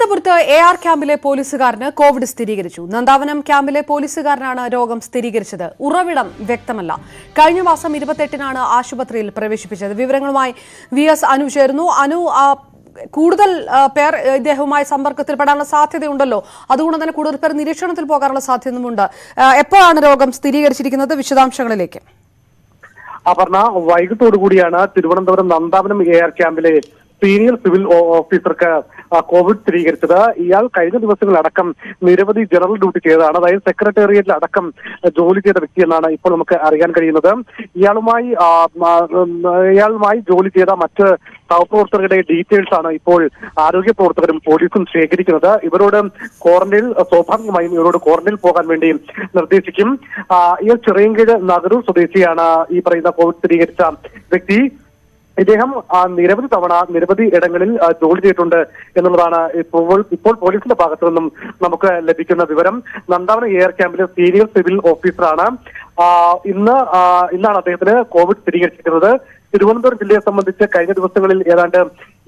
തിരുവനന്തപുരത്ത് AR ക്യാമ്പിലെ പോലീസുകാരന് Covid സ്ഥിരീകരിച്ചു. നന്ദാവനം ക്യാമ്പിലെ പോലീസുകാരനാണ് രോഗം സ്ഥിരീകരിച്ചത്. ഉറവിടം വ്യക്തമല്ല. കഴിഞ്ഞ മാസം 28-നാണ് ആശുപത്രിയിൽ പ്രവേശിപ്പിച്ചത്. വിവരങ്ങളുമായി VS അനു ചേരുന്നു. അനു, കൂടുതൽ പേർ ഇദ്ദേഹവുമായി സമ്പർക്കത്തിൽപ്പെടാനുള്ള സാധ്യതയുണ്ടല്ലോ, അതുകൊണ്ട് തന്നെ കൂടുതൽ പേർ നിരീക്ഷണത്തിൽ പോകാനുള്ള സാധ്യതയുമുണ്ട്. എപ്പോഴാണ് രോഗം സ്ഥിരീകരിച്ചിരിക്കുന്നത്? വിശദാംശങ്ങളിലേക്ക്. അപർണ, വൈകിട്ടോടുകൂടിയാണ് തിരുവനന്തപുരം നന്ദാവനം AR ക്യാമ്പിലെ സീനിയർ സിവിൽ ഓഫീസർക്ക് കോവിഡ് സ്ഥിരീകരിച്ചത്. ഇയാൾ കഴിഞ്ഞ ദിവസങ്ങളടക്കം നിരവധി ജനറൽ ഡ്യൂട്ടി ചെയ്തതാണ്. അതായത് സെക്രട്ടേറിയറ്റിൽ അടക്കം ജോലി ചെയ്ത വ്യക്തിയെന്നാണ് ഇപ്പോൾ നമുക്ക് അറിയാൻ കഴിയുന്നത്. ഇയാളുമായി ജോലി ചെയ്ത മറ്റ് സഹപ്രവർത്തകരുടെ ഡീറ്റെയിൽസ് ആണ് ഇപ്പോൾ ആരോഗ്യ പ്രവർത്തകരും പോലീസും ശേഖരിക്കുന്നത്. ഇവരോട് സ്വാഭാവികമായും ഇവരോട് ക്വാറന്റൈനിൽ പോകാൻ വേണ്ടി നിർദ്ദേശിക്കും. ഇയാൾ ചിറയൻകീഴ് നഗരൂർ സ്വദേശിയാണ് ഈ പറയുന്ന കോവിഡ് സ്ഥിരീകരിച്ച വ്യക്തി. ഇദ്ദേഹം നിരവധി തവണ നിരവധി ഇടങ്ങളിൽ ജോലി ചെയ്തിട്ടുണ്ട് എന്നുള്ളതാണ് ഇപ്പോൾ പോലീസിന്റെ ഭാഗത്തു നിന്നും നമുക്ക് ലഭിക്കുന്ന വിവരം. നന്ദാവനം AR ക്യാമ്പിലെ സീനിയർ സിവിൽ ഓഫീസറാണ്. ഇന്നാണ് അദ്ദേഹത്തിന് കോവിഡ് സ്ഥിരീകരിച്ചിരിക്കുന്നത്. തിരുവനന്തപുരം ജില്ലയെ സംബന്ധിച്ച് കഴിഞ്ഞ ദിവസങ്ങളിൽ ഏതാണ്ട്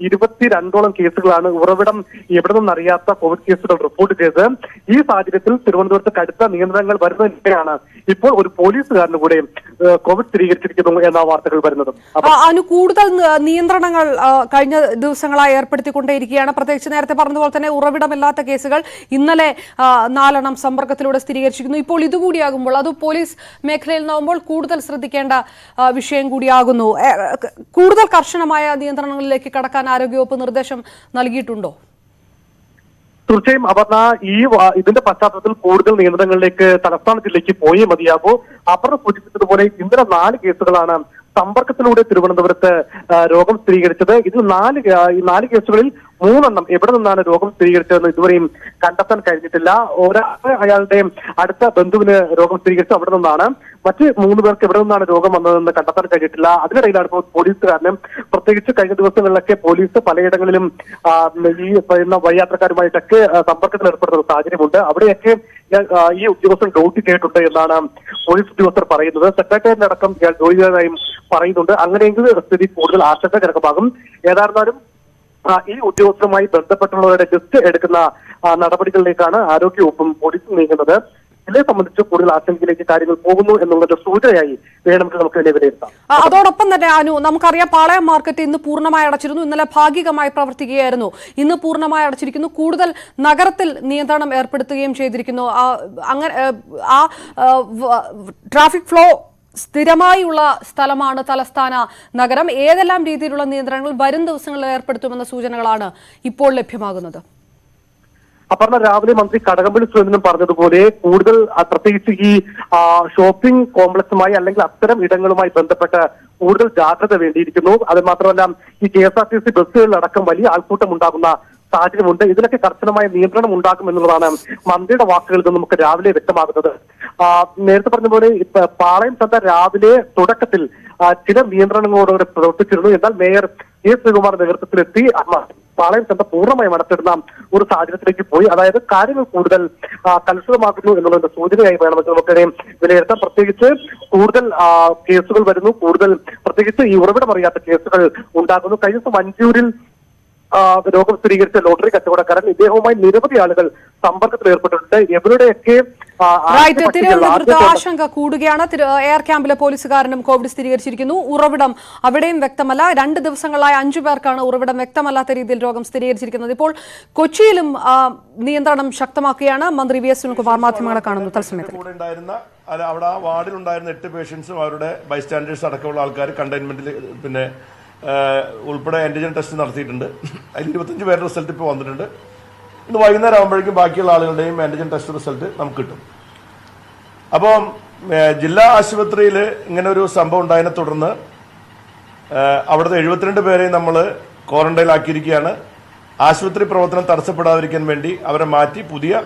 22ഓളം കേസുകളാണ് ഉറവിടം എവിടെ നിന്നറിയാത്ത കോവിഡ് കേസുകൾ റിപ്പോർട്ട് ചെയ്തത്. ഈ സാഹചര്യത്തിൽ തിരുവനന്തപുരത്ത് കടുത്ത നിയന്ത്രണങ്ങൾ വരുന്നതിനിടെയാണ് ഇപ്പോൾ ഒരു പോലീസുകാരന് കൂടെ കോവിഡ് സ്ഥിരീകരിച്ചിരിക്കുന്നു എന്ന വാർത്തകൾ വരുന്നത്. കൂടുതൽ നിയന്ത്രണങ്ങൾ കഴിഞ്ഞ ദിവസങ്ങളായി ഏർപ്പെടുത്തിക്കൊണ്ടേയിരിക്കുകയാണ്. പ്രത്യേകിച്ച് നേരത്തെ പറഞ്ഞതുപോലെ തന്നെ ഉറവിടമില്ലാത്ത കേസുകൾ ഇന്നലെ 4 എണ്ണം സമ്പർക്കത്തിലൂടെ സ്ഥിരീകരിച്ചിരിക്കുന്നു. ഇപ്പോൾ ഇതുകൂടിയാകുമ്പോൾ, അത് പോലീസ് മേഖലയിൽ നിന്നാകുമ്പോൾ കൂടുതൽ ശ്രദ്ധിക്കേണ്ട വിഷയം കൂടിയാകുന്നു. കൂടുതൽ കർശനമായ നിയന്ത്രണങ്ങളിലേക്ക് കടക്കാൻ ആരോഗ്യവകുപ്പ് നിർദ്ദേശം നൽകിയിട്ടുണ്ടോ? തീർച്ചയായും അപർണ, ഇതിന്റെ പശ്ചാത്തലത്തിൽ കൂടുതൽ നിയന്ത്രണങ്ങളിലേക്ക് തലസ്ഥാന ജില്ലയ്ക്ക് പോയേ മതിയാകൂ. അപർണ സൂചിപ്പിച്ചതുപോലെ ഇന്നലെ 4 കേസുകളാണ് സമ്പർക്കത്തിലൂടെ തിരുവനന്തപുരത്ത് രോഗം സ്ഥിരീകരിച്ചത്. ഇതിൽ 4 കേസുകളിൽ 3 എണ്ണം എവിടെ നിന്നാണ് രോഗം സ്ഥിരീകരിച്ചതെന്ന് ഇതുവരെയും കണ്ടെത്താൻ കഴിഞ്ഞിട്ടില്ല. അയാളുടെ അടുത്ത ബന്ധുവിന് രോഗം സ്ഥിരീകരിച്ചത് അവിടെ നിന്നാണ്. മറ്റ് 3 പേർക്ക് എവിടെ നിന്നാണ് രോഗം വന്നതെന്ന് കണ്ടെത്താൻ കഴിഞ്ഞിട്ടില്ല. അതിനിടയിലാണ് ഇപ്പോൾ പോലീസുകാരന്, പ്രത്യേകിച്ച് കഴിഞ്ഞ ദിവസങ്ങളിലൊക്കെ പോലീസ് പലയിടങ്ങളിലും ഈ പറയുന്ന വഴിയാത്രക്കാരുമായിട്ടൊക്കെ സമ്പർക്കത്തിൽ ഏർപ്പെടുന്ന സാഹചര്യമുണ്ട്. അവിടെയൊക്കെ ഈ ഉദ്യോഗസ്ഥൻ ഡ്യൂട്ടി ചെയ്തിട്ടുണ്ട് എന്നാണ് പോലീസ് ഉദ്യോഗസ്ഥർ പറയുന്നത്. സെക്രട്ടേറിയറ്റിനടക്കം ഇയാൾ ജോലി ചെയ്തതായും പറയുന്നുണ്ട്. അങ്ങനെയെങ്കിൽ സ്ഥിതി കൂടുതൽ ആശങ്കജനകമാകും. ഏതായിരുന്നാലും ഈ ഉദ്യോഗസ്ഥരുമായി ബന്ധപ്പെട്ടുള്ളവരുടെ ലിസ്റ്റ് എടുക്കുന്ന നടപടികളിലേക്കാണ് ആരോഗ്യവകുപ്പും പോലീസും നീങ്ങുന്നത്. ഇതിനെ സംബന്ധിച്ച് കൂടുതൽ ആശങ്കയിലേക്ക് കാര്യങ്ങൾ പോകുന്നു എന്നുള്ളത് സൂചനയായി വേണമെങ്കിൽ നമുക്ക് വിലയിരുത്താം. അതോടൊപ്പം തന്നെ അനു, നമുക്കറിയാം പാളയം മാർക്കറ്റ് ഇന്ന് പൂർണ്ണമായി അടച്ചിരുന്നു. ഇന്നലെ ഭാഗികമായി പ്രവർത്തിക്കുകയായിരുന്നു. ഇന്ന് പൂർണ്ണമായി അടച്ചിരിക്കുന്നു. കൂടുതൽ നഗരത്തിൽ നിയന്ത്രണം ഏർപ്പെടുത്തുകയും ചെയ്തിരിക്കുന്നു. അങ്ങനെ ട്രാഫിക് ഫ്ലോ സ്ഥിരമായുള്ള സ്ഥലമാണ് തലസ്ഥാന നഗരം. ഏതെല്ലാം രീതിയിലുള്ള നിയന്ത്രണങ്ങൾ വരും ദിവസങ്ങളിൽ ഏർപ്പെടുത്തുമെന്ന സൂചനകളാണ് ഇപ്പോൾ ലഭ്യമാകുന്നത്? അപർണ, രാവിലെ മന്ത്രി കടകംപള്ളി സുരേന്ദ്രൻ പറഞ്ഞതുപോലെ കൂടുതൽ പ്രത്യേകിച്ച് ഈ ഷോപ്പിംഗ് കോംപ്ലക്സുമായി അല്ലെങ്കിൽ അത്തരം ഇടങ്ങളുമായി ബന്ധപ്പെട്ട് കൂടുതൽ ജാഗ്രത വേണ്ടിയിരിക്കുന്നു. അത് മാത്രമല്ല, ഈ KSRTC ബസ്സുകളിലടക്കം വലിയ ആൾക്കൂട്ടം ഉണ്ടാകുന്ന സാഹചര്യമുണ്ട്. ഇതിലൊക്കെ കർശനമായ നിയന്ത്രണം ഉണ്ടാകും എന്നുള്ളതാണ് മന്ത്രിയുടെ വാക്കുകളിൽ നിന്ന് നമുക്ക് രാവിലെ വ്യക്തമാകുന്നത്. നേരത്തെ പറഞ്ഞ പോലെ പാളയം ചന്ത രാവിലെ തുടക്കത്തിൽ ചില നിയന്ത്രണങ്ങളോടുകൂടി പ്രവർത്തിച്ചിരുന്നു. എന്നാൽ മേയർ ശ്രീകുമാർ നേതൃത്വത്തിലെത്തി പാളയം ചന്ത പൂർണ്ണമായും അടച്ചിടുന്ന ഒരു സാഹചര്യത്തിലേക്ക് പോയി. അതായത് കാര്യങ്ങൾ കൂടുതൽ കലുഷിതമാകുന്നു എന്നുള്ളതിന്റെ സൂചനയായി വേണമെങ്കിൽ നമുക്കിടെ വിലയിരുത്താം. പ്രത്യേകിച്ച് കൂടുതൽ കേസുകൾ വരുന്നു, പ്രത്യേകിച്ച് ഈ ഉറവിടമറിയാത്ത കേസുകൾ ഉണ്ടാകുന്നു. കഴിഞ്ഞ ദിവസം മഞ്ചൂരിൽ രോഗം സ്ഥിരീകരിച്ച ലോട്ടറി കച്ചവടക്കാരൻ, ഇദ്ദേഹവുമായി നിരവധി ആളുകൾ സമ്പർക്കത്തിൽ ഏർപ്പെട്ടിട്ടുണ്ട്. ഇവരുടെയൊക്കെ തിരുവനന്തപുരത്ത് ആശങ്ക കൂടുകയാണ്. AR ക്യാമ്പിലെ പോലീസുകാരനും കോവിഡ് സ്ഥിരീകരിച്ചിരിക്കുന്നു. ഉറവിടം അവിടെയും വ്യക്തമല്ല. 2 ദിവസങ്ങളായി 5 പേർക്കാണ് ഉറവിടം വ്യക്തമല്ലാത്ത രീതിയിൽ രോഗം സ്ഥിരീകരിച്ചിരിക്കുന്നത്. ഇപ്പോൾ കൊച്ചിയിലും നിയന്ത്രണം ശക്തമാക്കുകയാണ്. മന്ത്രി VS സുനിൽകുമാർ മാധ്യമങ്ങളെ കാണുന്നു തത്സമയത്തിൽ. അവിടെ വാർഡിലുണ്ടായിരുന്ന 8 പേഷ്യൻസും അവരുടെ ബൈസ്റ്റാൻഡേഴ്സ് അടക്കമുള്ള ആൾക്കാർ കണ്ടെയ്ൻമെന്റിൽ ഉൾപ്പെടെ ആന്റിജൻ ടെസ്റ്റ് നടത്തിയിട്ടുണ്ട്. അതിൽ 25 പേരുടെ റിസൾട്ട് ഇപ്പോൾ വന്നിട്ടുണ്ട്. ഇന്ന് വൈകുന്നേരം ആകുമ്പോഴേക്കും ബാക്കിയുള്ള ആളുകളുടെയും ആന്റിജൻ ടെസ്റ്റ് റിസൾട്ട് നമുക്ക് കിട്ടും. അപ്പോൾ ജില്ലാ ആശുപത്രിയിൽ ഇങ്ങനെ ഒരു സംഭവം ഉണ്ടായതിനെ തുടർന്ന് അവിടുത്തെ 72 പേരെയും നമ്മൾ ക്വാറന്റൈനിലാക്കിയിരിക്കുകയാണ്. ആശുപത്രി പ്രവർത്തനം തടസ്സപ്പെടാതിരിക്കാൻ വേണ്ടി അവരെ മാറ്റി പുതിയ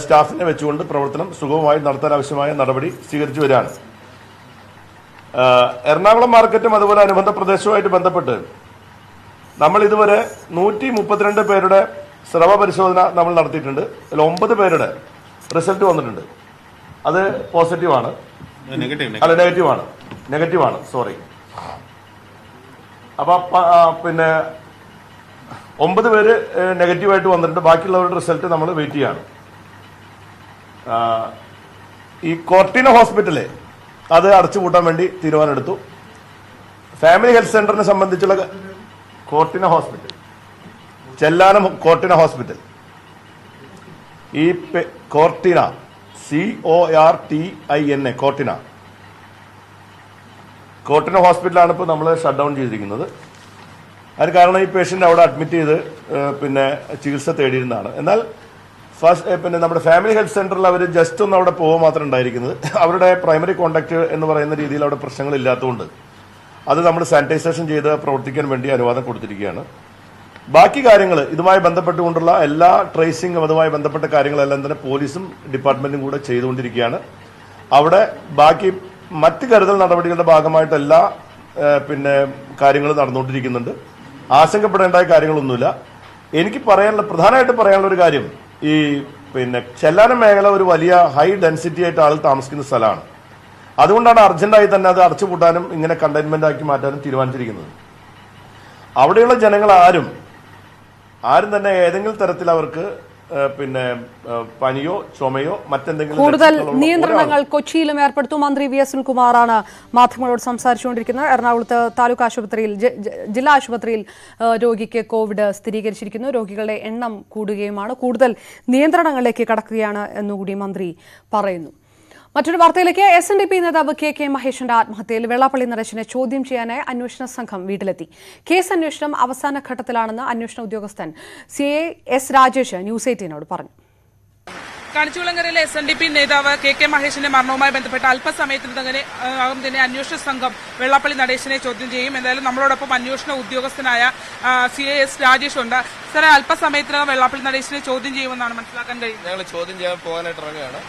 സ്റ്റാഫിനെ വെച്ചുകൊണ്ട് പ്രവർത്തനം സുഗമമായി നടത്താൻ ആവശ്യമായ നടപടി സ്വീകരിച്ചു വരികയാണ്. എറണാകുളം മാർക്കറ്റും അതുപോലെ അനുബന്ധ പ്രദേശവുമായിട്ട് ബന്ധപ്പെട്ട് നമ്മൾ ഇതുവരെ 132 പേരുടെ സ്രവ പരിശോധന നമ്മൾ നടത്തിയിട്ടുണ്ട്. അതിൽ 9 പേരുടെ റിസൾട്ട് വന്നിട്ടുണ്ട്. അത് പോസിറ്റീവാണ്, അല്ല നെഗറ്റീവാണ്. സോറി. അപ്പൊ പിന്നെ 9 പേര് നെഗറ്റീവായിട്ട് വന്നിട്ടുണ്ട്. ബാക്കിയുള്ളവരുടെ റിസൾട്ട് നമ്മൾ വെയിറ്റ് ചെയ്യാണ്. ഈ കോർട്ടിന ഹോസ്പിറ്റല് അത് അടച്ചുപൂട്ടാൻ വേണ്ടി തീരുമാനമെടുത്തു. ഫാമിലി ഹെൽത്ത് സെന്ററിനെ സംബന്ധിച്ചുള്ള Cortina hospital, Chellanam Cortina hospital, ഈ കോർട്ടിന CORTINA കോർട്ടിന ഹോസ്പിറ്റലാണ് ഇപ്പോൾ നമ്മൾ ഷട്ട് ഡൗൺ ചെയ്തിരിക്കുന്നത്. അതിന് കാരണം ഈ പേഷ്യൻ്റ് അവിടെ അഡ്മിറ്റ് ചെയ്ത് പിന്നെ ചികിത്സ തേടിയിരുന്നതാണ്. എന്നാൽ പിന്നെ നമ്മുടെ ഫാമിലി ഹെൽത്ത് സെന്ററിൽ അവർ ജസ്റ്റ് ഒന്ന് അവിടെ പോകുക മാത്രം ഉണ്ടായിരിക്കുന്നത്. അവരുടെ പ്രൈമറി കോണ്ടാക്ട് എന്ന് പറയുന്ന രീതിയിൽ അവിടെ പ്രശ്നങ്ങളില്ലാത്തതുകൊണ്ട് അത് നമ്മൾ സാനിറ്റൈസേഷൻ ചെയ്ത് പ്രവർത്തിക്കാൻ വേണ്ടി അനുവാദം കൊടുത്തിരിക്കുകയാണ്. ബാക്കി കാര്യങ്ങൾ ഇതുമായി ബന്ധപ്പെട്ടുകൊണ്ടുള്ള എല്ലാ ട്രേസിംഗും അതുമായി ബന്ധപ്പെട്ട കാര്യങ്ങളെല്ലാം തന്നെ പോലീസും ഡിപ്പാർട്ട്മെന്റും കൂടെ ചെയ്തുകൊണ്ടിരിക്കുകയാണ്. അവിടെ ബാക്കി മറ്റ് കരുതൽ നടപടികളുടെ ഭാഗമായിട്ട് എല്ലാ പിന്നെ കാര്യങ്ങൾ നടന്നുകൊണ്ടിരിക്കുന്നുണ്ട്. ആശങ്കപ്പെടേണ്ട കാര്യങ്ങളൊന്നുമില്ല. എനിക്ക് പ്രധാനമായിട്ട് പറയാനുള്ള ഒരു കാര്യം, ഈ പിന്നെ ചെല്ലാനം മേഖല ഒരു വലിയ ഹൈ ഡെൻസിറ്റി ആയിട്ട് ആൾ താമസിക്കുന്ന സ്ഥലമാണ്. അതുകൊണ്ടാണ് അർജന്റായി തന്നെ അത് അടച്ചുപൂട്ടാനും ഇങ്ങനെ കണ്ടെയ്ൻമെന്റ് ആക്കി മാറ്റാനും തീരുമാനിച്ചിരിക്കുന്നത്. അവിടെയുള്ള ജനങ്ങൾ ആരും തന്നെ ഏതെങ്കിലും തരത്തിൽ അവർക്ക് പിന്നെ പനിയോ ചുമയോ മറ്റെന്തെങ്കിലും കൂടുതൽ നിയന്ത്രണങ്ങൾ കൊച്ചിയിലും ഏർപ്പെടുത്തും. മന്ത്രി VS സുനിൽകുമാറാണ് മാധ്യമങ്ങളോട് സംസാരിച്ചുകൊണ്ടിരിക്കുന്നത്. എറണാകുളത്ത് താലൂക്ക് ആശുപത്രിയിൽ, ജില്ലാ ആശുപത്രിയിൽ രോഗിക്ക് കോവിഡ് സ്ഥിരീകരിച്ചിരിക്കുന്നു. രോഗികളുടെ എണ്ണം കൂടുകയുമാണ്. കൂടുതൽ നിയന്ത്രണങ്ങളിലേക്ക് കടക്കുകയാണ് എന്നുകൂടി മന്ത്രി പറയുന്നു. മറ്റൊരു വാർത്തയിലേക്ക്. SNDP നേതാവ് KK മഹേഷിന്റെ ആത്മഹത്യയിൽ വെള്ളാപ്പള്ളി നടേശനെ ചോദ്യം ചെയ്യാനായി അന്വേഷണ സംഘം വീട്ടിലെത്തി. കേസ് അന്വേഷണം അവസാന ഘട്ടത്തിലാണെന്ന് അന്വേഷണ ഉദ്യോഗസ്ഥൻ CA S രാജേഷ് ന്യൂസ് 18 പറഞ്ഞു. കണിച്ചുകുളങ്ങരയിലെ SNDP നേതാവ് KK മഹേഷിന്റെ മരണവുമായി ബന്ധപ്പെട്ട അല്പസമയത്തിനകം തന്നെ അന്വേഷണ സംഘം വെള്ളാപ്പള്ളി നടേശനെ ചോദ്യം ചെയ്യും. എന്തായാലും നമ്മളോടൊപ്പം അന്വേഷണ ഉദ്യോഗസ്ഥനായ CA S രാജേഷ് ഉണ്ട്. സാറേ, അല്പസമയത്തിനകം വെള്ളാപ്പള്ളി നടേശനെ ചോദ്യം ചെയ്യുമെന്നാണ് മനസ്സിലാക്കാൻ കഴിയുന്നത്. ഞങ്ങൾ ചോദ്യം ചെയ്യാൻ പോകാനായിട്ട് ഇറങ്ങുകയാണ്.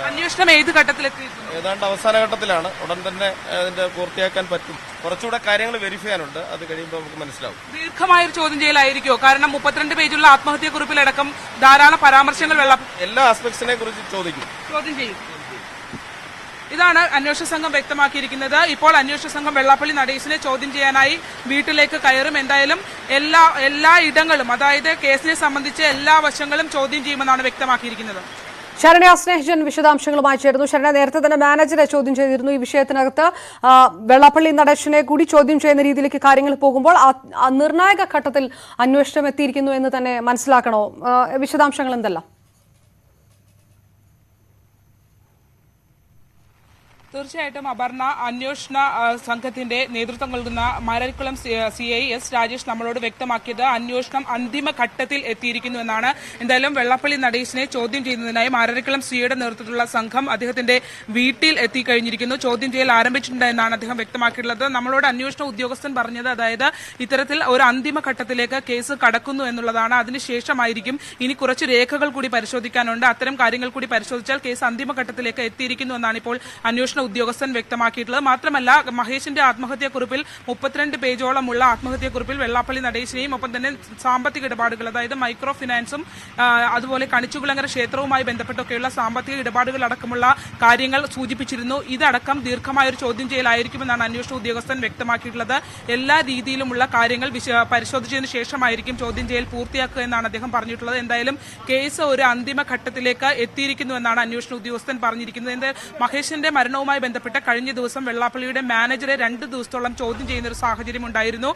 അന്വേഷണം ഏത് ഘട്ടത്തിലെത്തിയിരുന്നു? ഏതാണ്ട് അവസാന ഘട്ടത്തിലാണ്. ഉടൻ തന്നെ അതിന്റെ പൂർത്തിയാക്കാൻ പറ്റും. കുറച്ചുകൂടെ കാര്യങ്ങൾ വെരിഫൈ ചെയ്യാനുണ്ട്. അത് കഴിയുമ്പോൾ നമുക്ക് മനസ്സിലാവും. ദീർഘമായൊരു ചോദ്യം ചെയ്യലായിരിക്കുമോ? കാരണം 32 പേജുള്ള ആത്മഹത്യാക്കുറിപ്പിലടക്കം ധാരാളം പരാമർശങ്ങൾ എല്ലാ ആസ്പെക്ട്സിനെ കുറിച്ച് ചോദ്യം ചെയ്യും. ഇതാണ് അന്വേഷണ സംഘം വ്യക്തമാക്കിയിരിക്കുന്നത്. ഇപ്പോൾ അന്വേഷണ സംഘം വെള്ളാപ്പള്ളി നടേശനെ ചോദ്യം ചെയ്യാനായി വീട്ടിലേക്ക് കയറും. എന്തായാലും എല്ലാ ഇടങ്ങളും, അതായത് കേസിനെ സംബന്ധിച്ച് എല്ലാ വശങ്ങളും ചോദ്യം ചെയ്യുമെന്നാണ് വ്യക്തമാക്കിയിരിക്കുന്നത്. ശരണ്യ സ്നേഹജൻ വിശദാംശങ്ങളുമായി ചേരുന്നു. ശരണ്യ, നേരത്തെ തന്നെ മാനേജറെ ചോദ്യം ചെയ്തിരുന്നു. ഈ വിഷയത്തിനകത്ത് വെള്ളാപ്പള്ളി നടേശനെ കൂടി ചോദ്യം ചെയ്യുന്ന രീതിയിലേക്ക് കാര്യങ്ങൾ പോകുമ്പോൾ നിർണായക ഘട്ടത്തിൽ അന്വേഷണം എത്തിയിരിക്കുന്നു എന്ന് തന്നെ മനസ്സിലാക്കണോ? വിശദാംശങ്ങൾ എന്തെല്ലാം? തീർച്ചയായിട്ടും അപർണ, അന്വേഷണ സംഘത്തിന്റെ നേതൃത്വം നൽകുന്ന മാരാരിക്കുളം CI S രാജേഷ് നമ്മളോട് വ്യക്തമാക്കിയത് അന്വേഷണം അന്തിമ ഘട്ടത്തിൽ എത്തിയിരിക്കുന്നു എന്നാണ്. എന്തായാലും വെള്ളാപ്പള്ളി നടേശനെ ചോദ്യം ചെയ്യുന്നതിനായി മാരാരിക്കുളം CIയുടെ നേതൃത്വത്തിലുള്ള സംഘം അദ്ദേഹത്തിന്റെ വീട്ടിൽ എത്തിക്കഴിഞ്ഞിരിക്കുന്നു. ചോദ്യം ചെയ്യൽ ആരംഭിച്ചിട്ടുണ്ട് എന്നാണ് അദ്ദേഹം വ്യക്തമാക്കിയിട്ടുള്ളത്. നമ്മളോട് അന്വേഷണ ഉദ്യോഗസ്ഥൻ പറഞ്ഞത്, അതായത് ഇത്തരത്തിൽ ഒരു അന്തിമ ഘട്ടത്തിലേക്ക് കേസ് കടക്കുന്നു എന്നുള്ളതാണ്. അതിനുശേഷമായിരിക്കും ഇനി കുറച്ച് രേഖകൾ കൂടി പരിശോധിക്കാനുണ്ട്. അത്തരം കാര്യങ്ങൾ കൂടി പരിശോധിച്ചാൽ കേസ് അന്തിമ ഘട്ടത്തിലേക്ക് എത്തിയിരിക്കുന്നു എന്നാണ് ഇപ്പോൾ അന്വേഷണ ഉദ്യോഗസ്ഥൻ വ്യക്തമാക്കിയിട്ടുള്ളത്. മാത്രമല്ല, മഹേഷിന്റെ ആത്മഹത്യാക്കുറിപ്പിൽ 32 പേജോളമുള്ള ആത്മഹത്യാക്കുറിപ്പിൽ വെള്ളാപ്പള്ളി നടേശനെയും ഒപ്പം തന്നെ സാമ്പത്തിക ഇടപാടുകൾ, അതായത് മൈക്രോ ഫിനാൻസും അതുപോലെ കണിച്ചുകുളങ്ങര ക്ഷേത്രവുമായി ബന്ധപ്പെട്ടൊക്കെയുള്ള സാമ്പത്തിക ഇടപാടുകൾ അടക്കമുള്ള കാര്യങ്ങൾ സൂചിപ്പിച്ചിരുന്നു. ഇതടക്കം ദീർഘമായൊരു ചോദ്യം ചെയ്യലായിരിക്കുമെന്നാണ് അന്വേഷണ ഉദ്യോഗസ്ഥൻ വ്യക്തമാക്കിയിട്ടുള്ളത്. എല്ലാ രീതിയിലുമുള്ള കാര്യങ്ങൾ പരിശോധിച്ചതിന് ശേഷമായിരിക്കും ചോദ്യം ചെയ്യൽ പൂർത്തിയാക്കുക എന്നാണ് അദ്ദേഹം പറഞ്ഞിട്ടുള്ളത്. എന്തായാലും കേസ് ഒരു അന്തിമ ഘട്ടത്തിലേക്ക് എത്തിയിരിക്കുന്നു എന്നാണ് അന്വേഷണ ഉദ്യോഗസ്ഥൻ പറഞ്ഞിരിക്കുന്നത്. മഹേഷിന്റെ മരണവുമായി ബന്ധപ്പെട്ട് കഴിഞ്ഞ ദിവസം വെള്ളാപ്പള്ളിയുടെ മാനേജറെ 2 ദിവസത്തോളം ചോദ്യം ചെയ്യുന്ന ഒരു സാഹചര്യം ഉണ്ടായിരുന്നു.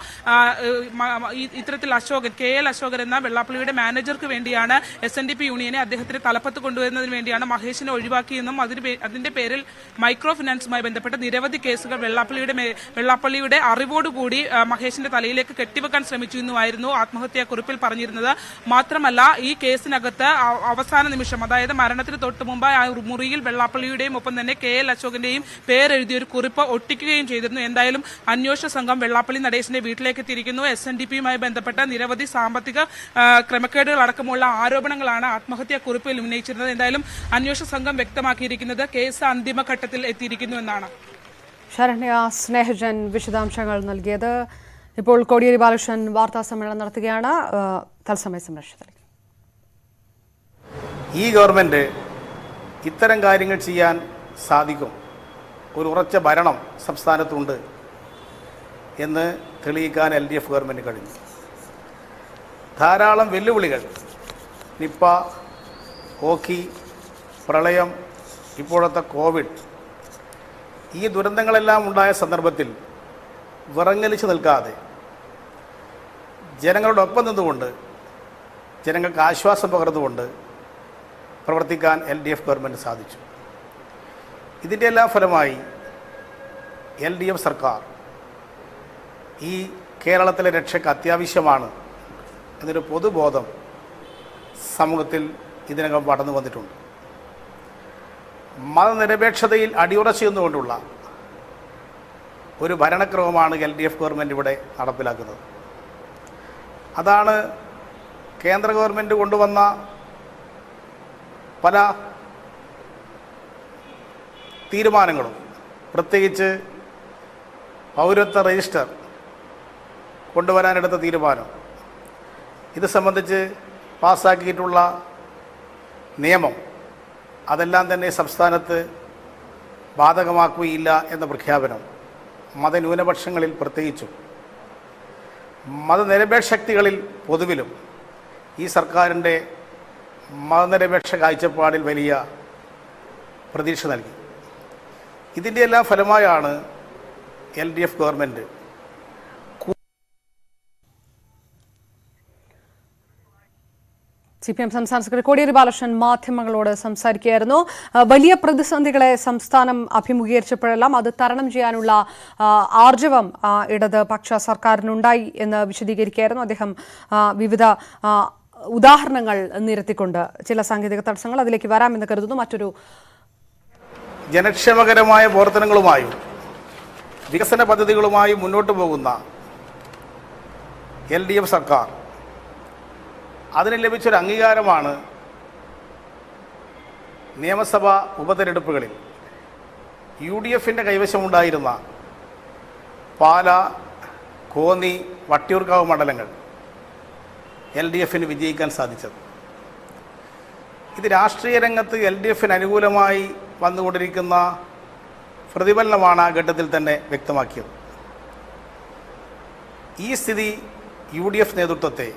ഇത്തരത്തിൽ KL അശോകൻ എന്ന വെള്ളാപ്പള്ളിയുടെ മാനേജർക്ക് വേണ്ടിയാണ് SNDP യൂണിയനെ അദ്ദേഹത്തിന്റെ തലപ്പത്ത് കൊണ്ടുവരുന്നതിന് വേണ്ടിയാണ് മഹേഷിനെ ഒഴിവാക്കിയെന്നും അതിന്റെ പേരിൽ മൈക്രോ ഫിനാൻസുമായി ബന്ധപ്പെട്ട നിരവധി കേസുകൾ വെള്ളാപ്പള്ളിയുടെ അറിവോടുകൂടി മഹേഷിന്റെ തലയിലേക്ക് കെട്ടിവെക്കാൻ ശ്രമിച്ചിരുന്നുമായിരുന്നു ആത്മഹത്യാക്കുറിപ്പിൽ പറഞ്ഞിരുന്നത്. മാത്രമല്ല, ഈ കേസിനകത്ത് അവസാന നിമിഷം, അതായത് മരണത്തിന് തൊട്ട് മുമ്പ് ആ മുറിയിൽ വെള്ളാപ്പള്ളിയുടെയും ഒപ്പം തന്നെ KL അശോകന്റെയും പേരെഴുതിയൊരു കുറിപ്പ് ഒട്ടിക്കുകയും ചെയ്തിരുന്നു. എന്തായാലും അന്വേഷണ സംഘം വെള്ളാപ്പള്ളി നടേശന്റെ വീട്ടിലേക്ക് എത്തിയിരിക്കുന്നു. SNDPയുമായി ബന്ധപ്പെട്ട നിരവധി സാമ്പത്തിക ക്രമക്കേടുകൾ അടക്കമുള്ള ആരോപണങ്ങളാണ് ആത്മഹത്യാക്കുറിപ്പിൽ ഉന്നയിച്ചിരുന്നത്. എന്തായാലും അന്വേഷണ സംഘം വ്യക്തമാക്കിയിരിക്കുന്നത് കേസ് അന്തിമഘട്ടത്തിൽ എത്തിയിരിക്കുന്നു എന്നാണ്. ശരണ്യ സ്നേഹജൻ വിശദാംശങ്ങൾ നൽകിയത്. ഇപ്പോൾ കോടിയേരി ബാലകൃഷ്ണൻ വാർത്താ സമ്മേളനം നടത്തുകയാണ്. തത്സമയ സംരക്ഷണത്തിൽ ഈ ഗവൺമെന്റ് ഇത്തരം കാര്യങ്ങൾ ചെയ്യാൻ സാധിക്കും, ഒരു ഉറച്ച ഭരണം സംസ്ഥാനത്തുണ്ട് എന്ന് തെളിയിക്കാൻ LDF ഗവൺമെൻറ് കഴിഞ്ഞു. ധാരാളം വെല്ലുവിളികൾ, നിപ്പ, ഓഖി, പ്രളയം, ഇപ്പോഴത്തെ കോവിഡ്, ഈ ദുരന്തങ്ങളെല്ലാം ഉണ്ടായ സന്ദർഭത്തിൽ വിറങ്ങലിച്ച് നിൽക്കാതെ ജനങ്ങളുടെ ഒപ്പം നിന്നുകൊണ്ട് ജനങ്ങൾക്ക് ആശ്വാസം പകർന്നുകൊണ്ട് പ്രവർത്തിക്കാൻ LDF ഗവൺമെൻറ് സാധിച്ചു. ഇതിൻ്റെ എല്ലാ ഫലമായി LDF സർക്കാർ ഈ കേരളത്തിലെ രക്ഷയ്ക്ക് അത്യാവശ്യമാണ് എന്നൊരു പൊതുബോധം സമൂഹത്തിൽ ഇതിനകം പടർന്നു വന്നിട്ടുണ്ട്. മതനിരപേക്ഷതയിൽ അടിയുറച്ചു നിന്നുകൊണ്ടുള്ള ഒരു ഭരണക്രമമാണ് LDF ഗവൺമെൻറ് ഇവിടെ നടപ്പിലാക്കുന്നത്. അതാണ് കേന്ദ്ര ഗവൺമെൻറ് കൊണ്ടുവന്ന പല തീരുമാനങ്ങളും, പ്രത്യേകിച്ച് പൗരത്വ രജിസ്റ്റർ കൊണ്ടുവരാനെടുത്ത തീരുമാനം, ഇത് സംബന്ധിച്ച് പാസ്സാക്കിയിട്ടുള്ള നിയമം, അതെല്ലാം തന്നെ സംസ്ഥാനത്ത് ബാധകമാക്കുകയില്ല എന്ന പ്രഖ്യാപനം മതന്യൂനപക്ഷങ്ങളിൽ പ്രത്യേകിച്ചും മതനിരപേക്ഷ ശക്തികളിൽ പൊതുവിലും ഈ സർക്കാരിൻ്റെ മതനിരപേക്ഷ കാഴ്ചപ്പാടിൽ വലിയ പ്രതീക്ഷ നൽകി. ഇതിൻ്റെ എല്ലാം ഫലമായാണ് LDF ഗവൺമെൻറ് CPM സംസ്ഥാന സെക്രട്ടറി കോടിയേരി ബാലകൃഷ്ണൻ മാധ്യമങ്ങളോട് സംസാരിക്കുകയായിരുന്നു. വലിയ പ്രതിസന്ധികളെ സംസ്ഥാനം അഭിമുഖീകരിച്ചപ്പോഴെല്ലാം അത് തരണം ചെയ്യാനുള്ള ആർജവം ഇടതുപക്ഷ സർക്കാരിനുണ്ടായി എന്ന് വിശദീകരിക്കുകയായിരുന്നു അദ്ദേഹം. വിവിധ ഉദാഹരണങ്ങൾ നിരത്തിക്കൊണ്ട് ചില സാങ്കേതിക തടസ്സങ്ങൾ, അതിലേക്ക് വരാമെന്ന് കരുതുന്നു. മറ്റൊരു ജനക്ഷേമകരമായ പ്രവർത്തനങ്ങളുമായും വികസന പദ്ധതികളുമായും മുന്നോട്ട് പോകുന്ന LDF സർക്കാർ, അതിന് ലഭിച്ചൊരു അംഗീകാരമാണ് നിയമസഭാ ഉപതെരഞ്ഞെടുപ്പുകളിൽ UDFൻ്റെ കൈവശമുണ്ടായിരുന്ന പാല, കോന്നി, വട്ടിയൂർക്കാവ് മണ്ഡലങ്ങൾ LDFന് വിജയിക്കാൻ സാധിച്ചത്. ഇത് രാഷ്ട്രീയ രംഗത്ത് LDFന് അനുകൂലമായി വന്നുകൊണ്ടിരിക്കുന്ന പ്രതിഫലനമാണ് ആ ഘട്ടത്തിൽ തന്നെ വ്യക്തമാക്കിയത്. ഈ സ്ഥിതി UDF നേതൃത്വത്തെ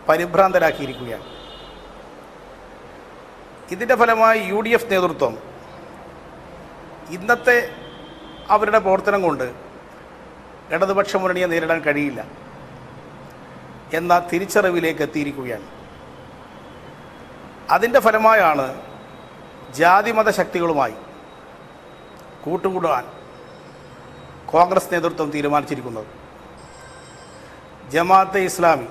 പരിഭ്രാന്തരാക്കിയിരിക്കുകയാണ്. ഇതിൻ്റെ ഫലമായി UDF നേതൃത്വം ഇന്നത്തെ അവരുടെ പ്രവർത്തനം കൊണ്ട് ഇടതുപക്ഷ മുന്നണിയെ നേരിടാൻ കഴിയില്ല എന്ന തിരിച്ചറിവിലേക്ക് എത്തിയിരിക്കുകയാണ്. അതിൻ്റെ ഫലമായാണ് ജാതിമത ശക്തികളുമായി കൂട്ടുകൂടാൻ കോൺഗ്രസ് നേതൃത്വം തീരുമാനിച്ചിരിക്കുന്നത്. ജമാഅത്തെ ഇസ്ലാമി,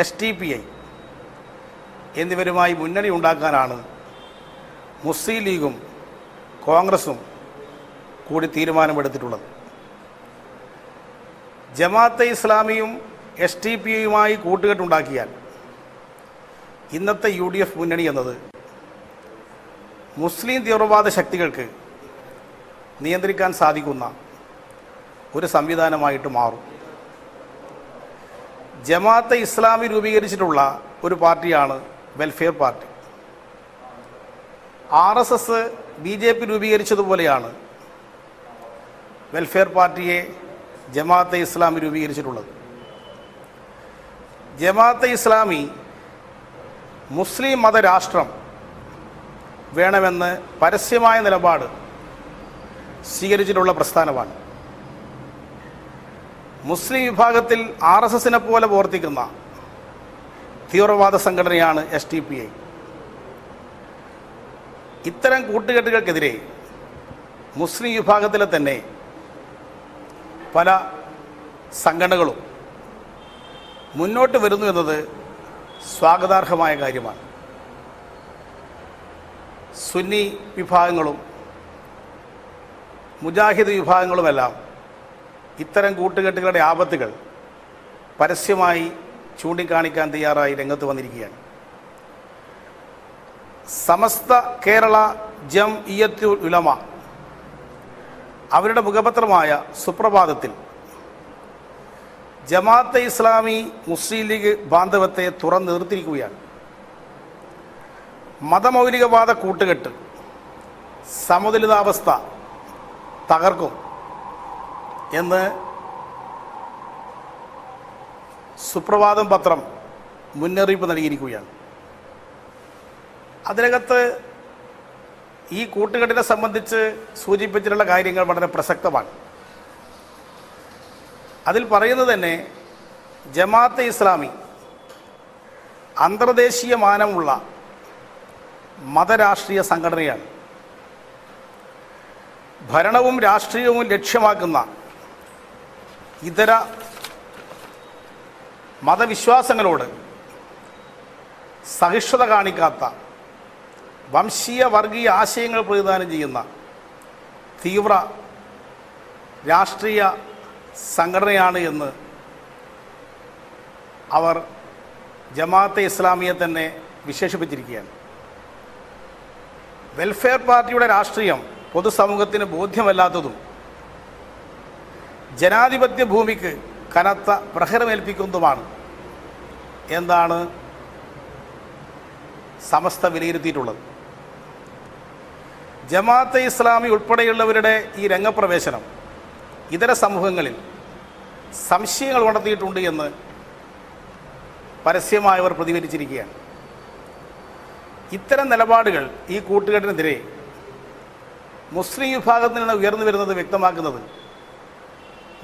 SDPI എന്നിവരുമായി മുന്നണി ഉണ്ടാക്കാനാണ് മുസ്ലിം ലീഗും കോൺഗ്രസും കൂടി തീരുമാനമെടുത്തിട്ടുള്ളത്. ജമാഅത്തെ ഇസ്ലാമിയും SDPIയുമായി കൂട്ടുകെട്ടുണ്ടാക്കിയാൽ ഇന്നത്തെ UDF മുന്നണി എന്നത് മുസ്ലിം തീവ്രവാദ ശക്തികൾക്ക് നിയന്ത്രിക്കാൻ സാധിക്കുന്ന ഒരു സംവിധാനമായിട്ട് മാറും. ജമാഅത്തെ ഇസ്ലാമി രൂപീകരിച്ചിട്ടുള്ള ഒരു പാർട്ടിയാണ് വെൽഫെയർ പാർട്ടി. RSS BJP രൂപീകരിച്ചതുപോലെയാണ് വെൽഫെയർ പാർട്ടിയെ ജമാഅത്തെ ഇസ്ലാമി രൂപീകരിച്ചിട്ടുള്ളത്. ജമാഅത്തെ ഇസ്ലാമി മുസ്ലിം മതരാഷ്ട്രം വേണമെന്ന് പരസ്യമായ നിലപാട് സ്വീകരിച്ചിട്ടുള്ള പ്രസ്ഥാനമാണ്. മുസ്ലിം വിഭാഗത്തിൽ RSSനെ പോലെ പ്രവർത്തിക്കുന്ന തീവ്രവാദ സംഘടനയാണ് SDPI. ഇത്തരം കൂട്ടുകെട്ടുകൾക്കെതിരെ മുസ്ലിം വിഭാഗത്തിലെ തന്നെ പല സംഘടനകളും മുന്നോട്ട് വരുന്നു എന്നത് സ്വാഗതാർഹമായ കാര്യമാണ്. സുന്നി വിഭാഗങ്ങളും മുജാഹിദ് വിഭാഗങ്ങളുമെല്ലാം ഇത്തരം കൂട്ടുകെട്ടുകളുടെ ആപത്തുകൾ പരസ്യമായി ചൂണ്ടിക്കാണിക്കാൻ തയ്യാറായി രംഗത്ത് വന്നിരിക്കുകയാണ്. സമസ്ത കേരള ജംഇയ്യത്തുൽ ഉലമ അവരുടെ മുഖപത്രമായ സുപ്രഭാതത്തിൽ ജമാഅത്തെ ഇസ്ലാമി മുസ്ലിം ലീഗ് ബാന്ധവത്തെ തുറന്നു നിർത്തിയിരിക്കുകയാണ്. മതമൗലികവാദ കൂട്ടുകെട്ട് സമതുലിതാവസ്ഥ തകർക്കും എന്ന് സുപ്രഭാതം പത്രം മുന്നറിയിപ്പ് നൽകിയിരിക്കുകയാണ്. അതിനകത്ത് ഈ കൂട്ടുകെട്ടിനെ സംബന്ധിച്ച് സൂചിപ്പിച്ചിട്ടുള്ള കാര്യങ്ങൾ വളരെ പ്രസക്തമാണ്. അതിൽ പറയുന്നത് തന്നെ ജമാഅത്തെ ഇസ്ലാമി അന്തർദേശീയ മാനമുള്ള മതരാഷ്ട്രീയ സംഘടനയാണ്. ഭരണവും രാഷ്ട്രീയവും ലക്ഷ്യമാക്കുന്ന ഇതര മതവിശ്വാസങ്ങളോട് സഹിഷ്ണുത കാണിക്കാത്ത വംശീയ വർഗീയ ആശയങ്ങൾ പ്രതിദാനം ചെയ്യുന്ന തീവ്ര രാഷ്ട്രീയ സംഘടനയാണ് എന്ന് അവർ ജമാഅത്തെ ഇസ്ലാമിയെ തന്നെ വിശേഷിപ്പിച്ചിരിക്കുകയാണ്. വെൽഫെയർ പാർട്ടിയുടെ രാഷ്ട്രീയം പൊതുസമൂഹത്തിന് ബോധ്യമല്ലാത്തതും ജനാധിപത്യ ഭൂമിക്ക് കനത്ത പ്രഹരമേൽപ്പിക്കുന്നതുമാണ് എന്താണ് സമസ്ത വിലയിരുത്തിയിട്ടുള്ളത്. ജമാഅത്തെ ഇസ്ലാമി ഉൾപ്പെടെയുള്ളവരുടെ ഈ രംഗപ്രവേശനം ഇതര സമൂഹങ്ങളിൽ സംശയങ്ങൾ ഉണർത്തിയിട്ടുണ്ട് എന്ന് പരസ്യമായവർ പ്രതികരിച്ചിരിക്കുകയാണ്. ഇത്തരം നിലപാടുകൾ ഈ കൂട്ടുകെട്ടിനെതിരെ മുസ്ലിം വിഭാഗത്തിൽ നിന്ന് ഉയർന്നു വരുന്നത് വ്യക്തമാക്കുന്നത്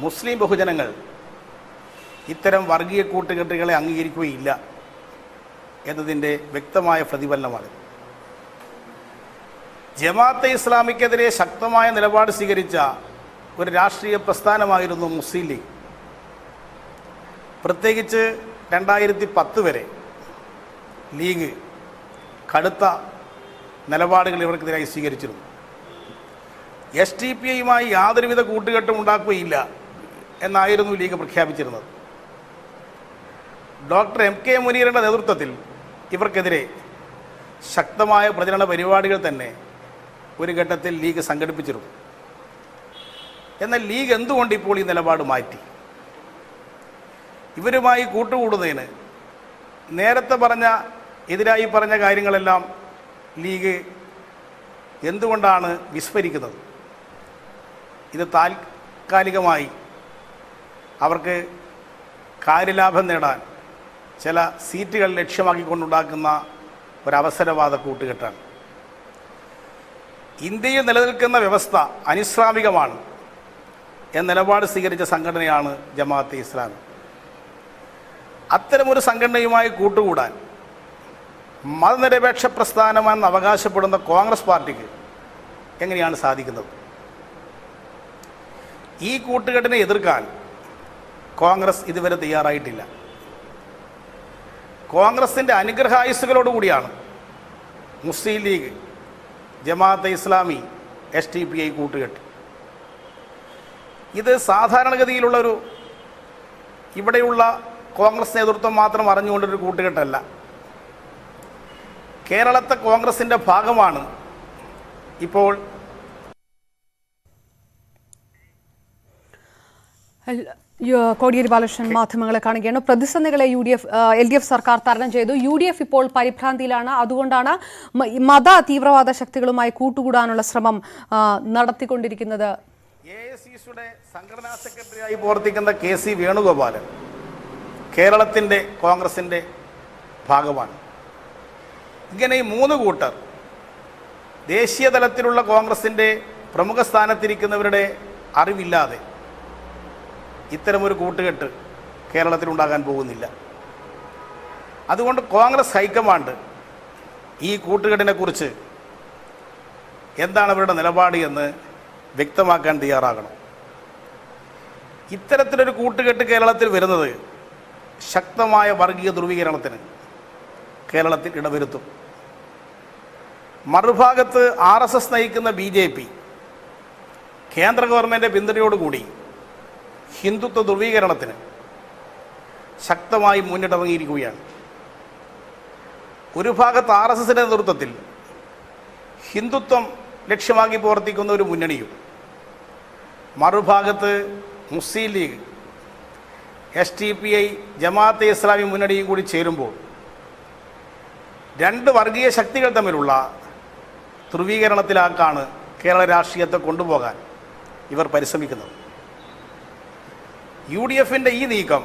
മുസ്ലിം ബഹുജനങ്ങൾ ഇത്തരം വർഗീയ കൂട്ടുകെട്ടുകളെ അംഗീകരിക്കുകയില്ല എന്നതിൻ്റെ വ്യക്തമായ പ്രതിഫലനമാണ്. ജമാഅത്തെ ഇസ്ലാമിക്കെതിരെ ശക്തമായ നിലപാട് സ്വീകരിച്ച ഒരു രാഷ്ട്രീയ പ്രസ്ഥാനമായിരുന്നു മുസ്ലിം ലീഗ്. പ്രത്യേകിച്ച് 2010 വരെ ലീഗ് കടുത്ത നിലപാടുകൾ ഇവർക്കെതിരായി സ്വീകരിച്ചിരുന്നു. SDPIയുമായി യാതൊരുവിധ കൂട്ടുകെട്ടും ഉണ്ടാക്കുകയില്ല എന്നായിരുന്നു ലീഗ് പ്രഖ്യാപിച്ചിരുന്നത്. ഡോക്ടർ MK മുനീറിൻ്റെ നേതൃത്വത്തിൽ ഇവർക്കെതിരെ ശക്തമായ പ്രചരണ പരിപാടികൾ തന്നെ ഒരു ഘട്ടത്തിൽ ലീഗ് സംഘടിപ്പിച്ചിരുന്നു. എന്നാൽ ലീഗ് എന്തുകൊണ്ട് ഇപ്പോൾ ഈ നിലപാട് മാറ്റി? ഇവരുമായി കൂട്ടുകൂടുന്നതിന് നേരത്തെ എതിരായി പറഞ്ഞ കാര്യങ്ങളെല്ലാം ലീഗ് എന്തുകൊണ്ടാണ് വിസ്മരിക്കുന്നത്? ഇത് താൽക്കാലികമായി അവർക്ക് കാര്യലാഭം നേടാൻ ചില സീറ്റുകൾ ലക്ഷ്യമാക്കിക്കൊണ്ടുണ്ടാക്കുന്ന ഒരവസരവാദ കൂട്ടുകെട്ടാണ്. ഇന്ത്യയിൽ നിലനിൽക്കുന്ന വ്യവസ്ഥ അനിസ്ലാമികമാണ് എന്ന നിലപാട് സ്വീകരിച്ച സംഘടനയാണ് ജമാഅത്തെ ഇസ്ലാമി. അത്തരമൊരു സംഘടനയുമായി കൂട്ടുകൂടാൻ മതനിരപേക്ഷ പ്രസ്ഥാനമെന്ന് അവകാശപ്പെടുന്ന കോൺഗ്രസ് പാർട്ടിക്ക് എങ്ങനെയാണ് സാധിക്കുന്നത്? ഈ കൂട്ടുകെട്ടിനെ എതിർക്കാൻ കോൺഗ്രസ് ഇതുവരെ തയ്യാറായിട്ടില്ല. കോൺഗ്രസിൻ്റെ അനുഗ്രഹായുസ്സുകളോടുകൂടിയാണ് മുസ്ലിം ലീഗ്, ജമാഅത്തെ ഇസ്ലാമി, SDPI കൂട്ടുകെട്ട്. ഇത് സാധാരണഗതിയിലുള്ളൊരു ഇവിടെയുള്ള കോൺഗ്രസ് നേതൃത്വം മാത്രം അറിഞ്ഞുകൊണ്ടൊരു കൂട്ടുകെട്ടല്ല. കേരളത്തെ കോൺഗ്രസിൻ്റെ ഭാഗമാണ് ഇപ്പോൾ കോടിയേരി ബാലകൃഷ്ണൻ മാധ്യമങ്ങളെ കാണുകയാണ്. പ്രതിസന്ധികളെ LDF സർക്കാർ തരണം ചെയ്തു. UDF ഇപ്പോൾ പരിഭ്രാന്തിയിലാണ്. അതുകൊണ്ടാണ് മത തീവ്രവാദ ശക്തികളുമായി കൂട്ടുകൂടാനുള്ള ശ്രമം നടത്തിക്കൊണ്ടിരിക്കുന്നത്. AICCയുടെ സംഘടനാ സെക്രട്ടറിയായി പ്രവർത്തിക്കുന്ന KC വേണുഗോപാലൻ കേരളത്തിൻ്റെ കോൺഗ്രസിൻ്റെ ഭാഗമാണ്. ഇങ്ങനെ ഈ 3 കൂട്ടർ ദേശീയ തലത്തിലുള്ള കോൺഗ്രസിൻ്റെ പ്രമുഖ സ്ഥാനത്തിരിക്കുന്നവരുടെ അറിവില്ലാതെ ഇത്തരമൊരു കൂട്ടുകെട്ട് കേരളത്തിലുണ്ടാകാൻ പോകുന്നില്ല. അതുകൊണ്ട് കോൺഗ്രസ് ഹൈക്കമാൻഡ് ഈ കൂട്ടുകെട്ടിനെക്കുറിച്ച് എന്താണ് അവരുടെ നിലപാട് എന്ന് വ്യക്തമാക്കാൻ തയ്യാറാകണം. ഇത്തരത്തിലൊരു കൂട്ടുകെട്ട് കേരളത്തിൽ വരുന്നത് ശക്തമായ വർഗീയ ധ്രുവീകരണത്തിന് കേരളത്തിൽ ഇടവരുത്തും. മറുഭാഗത്ത് RSS നയിക്കുന്ന BJP കേന്ദ്ര ഗവൺമെൻറ് പിന്തുണയോടുകൂടി ഹിന്ദുത്വ ധ്രുവീകരണത്തിന് ശക്തമായി മുന്നിട്ടിറങ്ങിയിരിക്കുകയാണ്. ഒരു ഭാഗത്ത് RSSന്റെ നേതൃത്വത്തിൽ ഹിന്ദുത്വം ലക്ഷ്യമാക്കി പ്രവർത്തിക്കുന്ന ഒരു മുന്നണിയും, മറുഭാഗത്ത് മുസ്ലിം ലീഗ്, SDPI, ജമാഅത്തെ ഇസ്ലാമി മുന്നണിയും കൂടി ചേരുമ്പോൾ 2 വർഗീയ ശക്തികൾ തമ്മിലുള്ള ധ്രുവീകരണത്തിലാക്കാണ് കേരള രാഷ്ട്രീയത്തെ കൊണ്ടുപോകാൻ ഇവർ പരിശ്രമിക്കുന്നത്. UDFന്റെ ഈ നീക്കം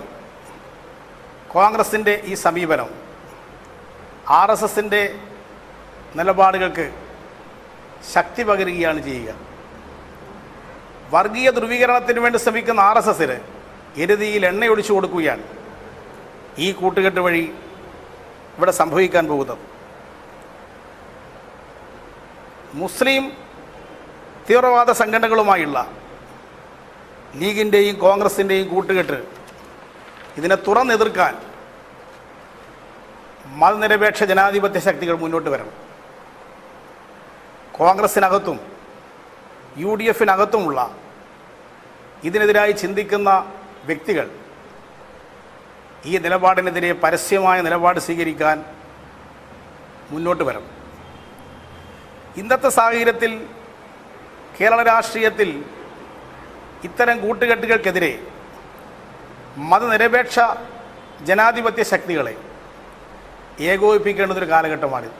കോൺഗ്രസിൻ്റെ ഈ സമീപനം RSSൻ്റെ നിലപാടുകൾക്ക് ശക്തി പകരുകയാണ് ചെയ്യുക. വർഗീയ ധ്രുവീകരണത്തിന് വേണ്ടി ശ്രമിക്കുന്ന RSSന് എരുതിയിൽ എണ്ണയൊഴിച്ചു കൊടുക്കുകയാണ് ഈ കൂട്ടുകെട്ട് വഴി ഇവിടെ സംഭവിക്കാൻ പോകുന്നത്. മുസ്ലിം തീവ്രവാദ സംഘടനകളുമായുള്ള ലീഗിൻ്റെയും കോൺഗ്രസിൻ്റെയും കൂട്ടുകെട്ട് ഇതിനെ തുറന്നെതിർക്കാൻ മതനിരപേക്ഷ ജനാധിപത്യ ശക്തികൾ മുന്നോട്ട് വരണം. കോൺഗ്രസിനകത്തും UDFിനകത്തുമുള്ള ഇതിനെതിരായി ചിന്തിക്കുന്ന വ്യക്തികൾ ഈ നിലപാടിനെതിരെ പരസ്യമായ നിലപാട് സ്വീകരിക്കാൻ മുന്നോട്ട് വരണം. ഇന്നത്തെ സാഹചര്യത്തിൽ കേരള രാഷ്ട്രീയത്തിൽ ഇത്തരം കൂട്ടുകെട്ടുകൾക്കെതിരെ മതനിരപേക്ഷ ജനാധിപത്യ ശക്തികളെ ഏകോപിപ്പിക്കേണ്ടതൊരു കാലഘട്ടമാണിത്.